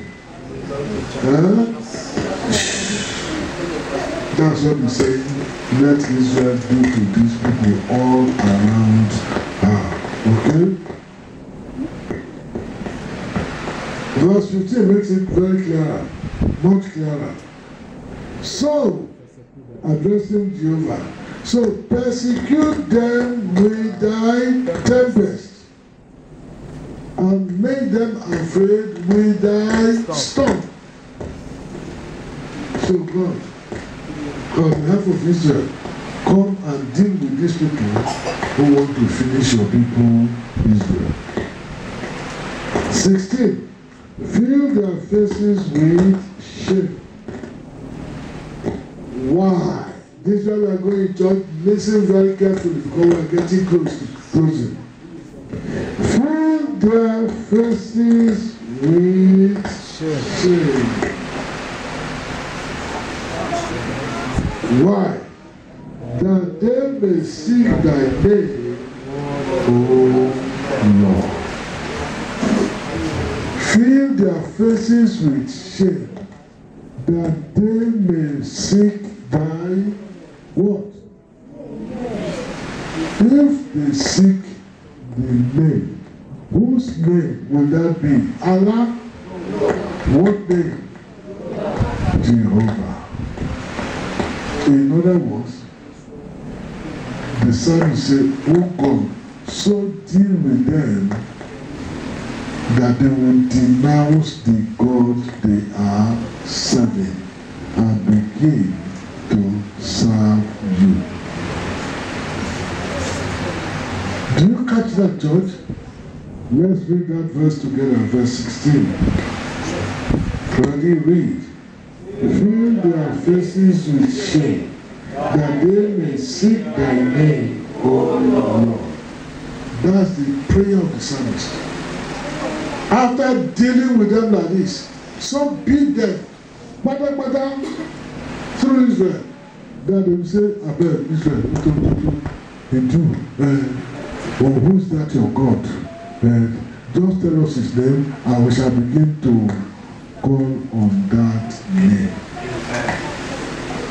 That's what we say. Let Israel do to these people all around her. Okay? Verse 15 makes it very clear, much clearer. So, addressing Jehovah, so persecute them with thy tempest, and make them afraid with thy storm. So God, on behalf of Israel, come and deal with these people who want to finish your people, Israel. 16. Fill their faces with shame. Why? This is why we are going to church. Listen very carefully because we are getting close to closing. Fill their faces with shame. Why? That they may seek thy name, O Lord. Fill their faces with shame. that they may seek thy what? If they seek the name, whose name will that be? Allah? What name? Jehovah. In other words, the psalmist said, oh God, so deal with them that they will denounce the God they are serving and begin to serve you. Do you catch that, George? Let's read that verse together, verse 16. Ready, read. Fill their faces with shame, that they may seek thy name, O Lord. That's the prayer of the psalmist. After dealing with them like this, so beat them, through Israel, that they will say, I beg Israel, who's that your God? Just tell us his name, and we shall begin to call on that name.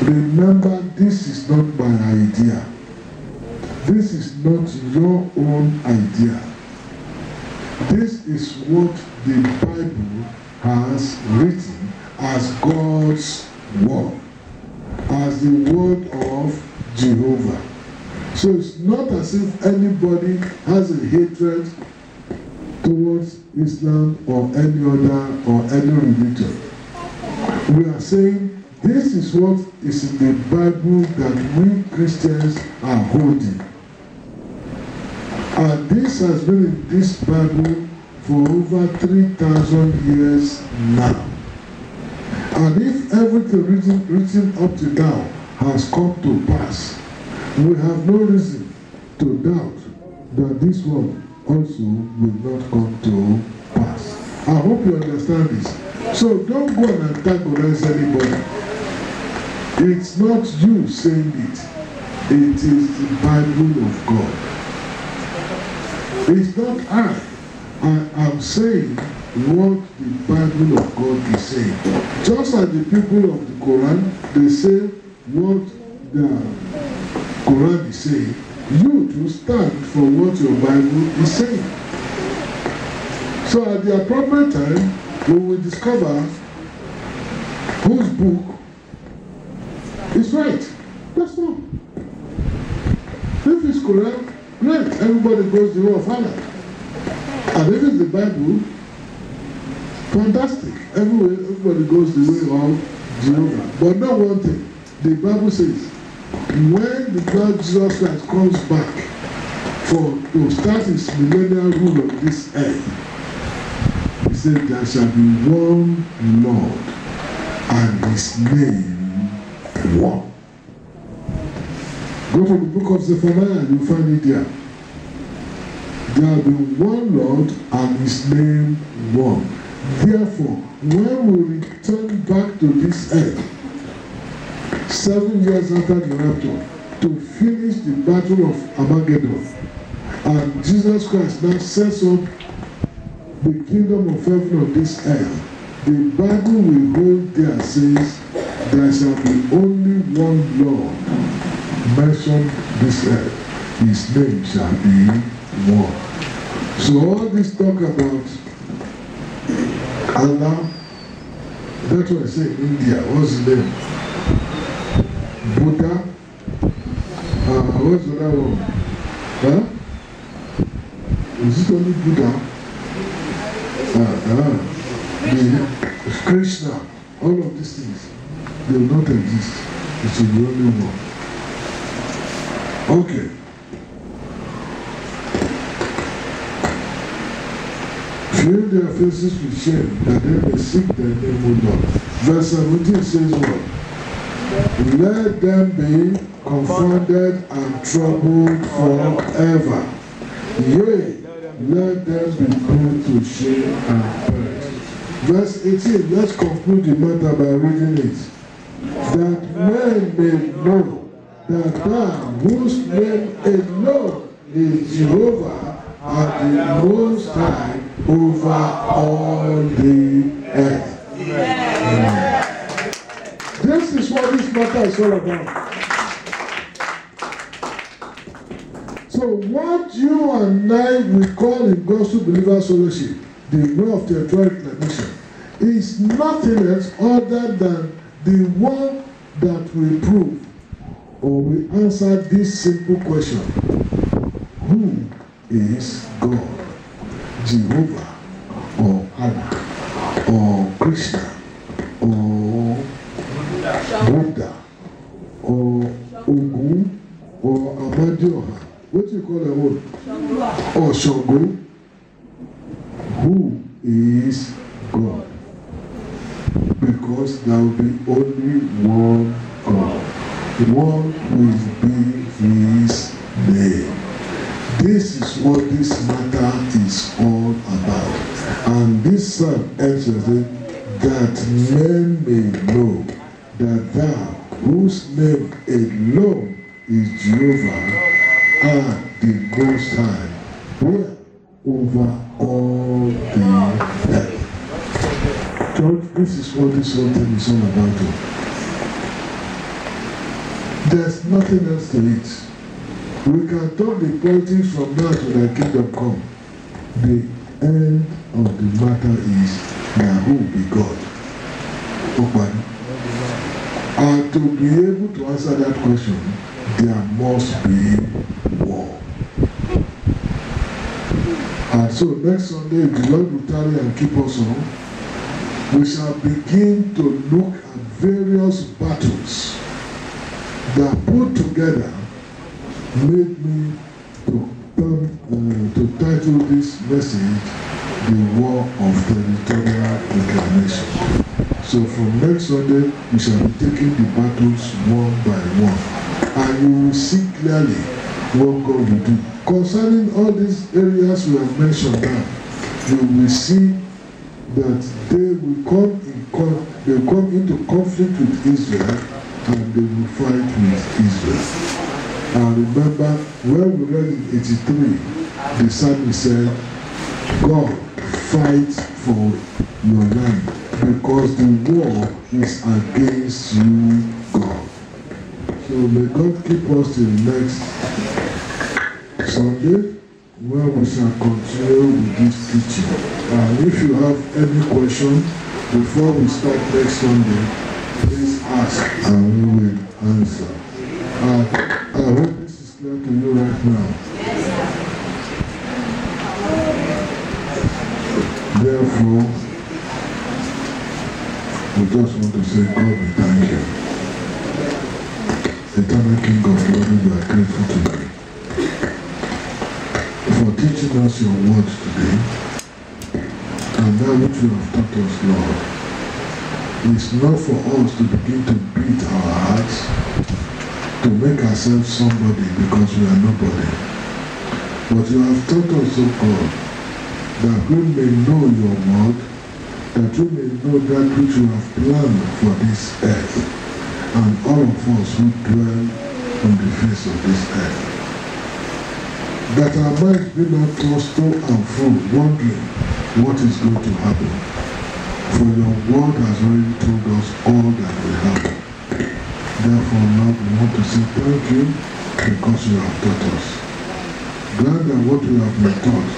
Remember, this is not my idea. This is not your own idea. This is what the Bible has written as God's word, as the word of Jehovah. So it's not as if anybody has a hatred towards Islam or any other or any religion. We are saying this is what is in the Bible that we Christians are holding. And this has been in this Bible for over 3,000 years now. And if everything written up to now has come to pass, we have no reason to doubt that this one also will not come to pass. I hope you understand this. So don't go and antagonize anybody. It's not you saying it. It is the Bible of God. It's not I. I'm saying what the Bible of God is saying. Just as the people of the Quran, they say what the Quran is saying. You to stand for what your Bible is saying. So at the appropriate time, we will discover whose book is right. That's all. If it's Quran, great. Everybody goes the way of Allah. And if it's the Bible, fantastic. Everybody goes the way of Jehovah. But not one thing. The Bible says, when the Lord Jesus Christ comes back to start his millennial rule on this earth, he said there shall be one Lord and his name one. Go to the book of Zephaniah and you'll find it there. There will be one Lord and his name one. Therefore, when we return back to this earth, 7 years after the rapture, to finish the battle of Armageddon, and Jesus Christ now sets up the kingdom of heaven on this earth, the Bible will hold there says, there shall be only one Lord mentioned this earth. His name shall be one. So all this talk about Allah, that's what I say in India. What's his name? Buddha. What's the other one? Huh? Is it only Buddha? The Krishna. All of these things, they will not exist. It will be only one. Okay. Fill their faces with shame, that they may seek their name, O Lord. Verse 17 says what? Let them be confounded and troubled forever. Yea, let them be put to shame and perish. Verse 18, let's conclude the matter by reading it. That men may know that thou, whose name alone is Jehovah, art the Most High over all the earth. Amen. matter is all about. So what you and I will call in Gospel Believers Fellowship the way of territorial reclamation is nothing else other than the one that will prove or will answer this simple question: who is God? Jehovah or Allah or Krishna or Buddha or Ogun or Amadioha? What do you call a word? Or Shango? Who is God? Because there will be only one God. One will be His name. This is what this matter is all about. And this psalm ends with it, that men may know that thou, whose name alone is Jehovah, are the Most High, where over all the earth. Church, this is what this whole thing is all about. There's nothing else to it. We can talk the politics from now to the kingdom come. The end of the matter is now who will be God. Open. And to be able to answer that question, there must be war. And so next Sunday, if the Lord will tarry and keep us on, we shall begin to look at various battles that put together made me to title this message The War of Territorial Reclamation. So from next Sunday, we shall be taking the battles one by one. And you will see clearly what God will do. Concerning all these areas we have mentioned now, you will see that they will come into conflict with Israel, and they will fight with Israel. And remember, when we read in 83, the psalmist said, God fights for your land, because the war is against you, God. So may God keep us till next Sunday, where we shall continue with this teaching. And if you have any question before we start next Sunday, please ask and we will answer. I hope this is clear to you right now. Therefore, we just want to say, God, we thank you. Eternal King of Glory, we are grateful to you for teaching us your word today, and that which you have taught us, Lord. It's not for us to begin to beat our hearts, to make ourselves somebody because we are nobody. But you have taught us, O God, that we may know your word, that we may know that which you have planned for this earth, and all of us who dwell on the face of this earth. That our minds be not tossed to and fro, wondering what is going to happen. For your word has already told us all that will happen. Therefore, Lord, we want to say thank you because you have taught us. Glad that what we have been taught,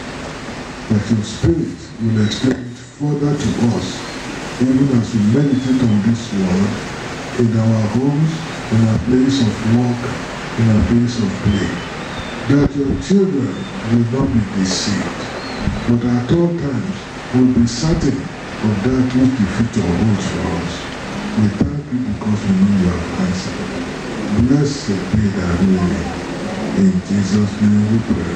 that your Spirit will explain it further to us, even as we meditate on this word, in our homes, in our place of work, in our place of play. That your children will not be deceived, but at all times will be certain of that which the future holds for us. We thank you because we know you have answered. Blessed be thy name. In Jesus' name we pray.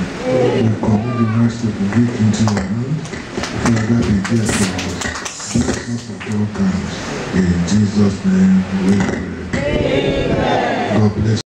We commit the rest of the week into your hand. Father, be there for us. Bless us at all times. In Jesus' name we pray. God bless you.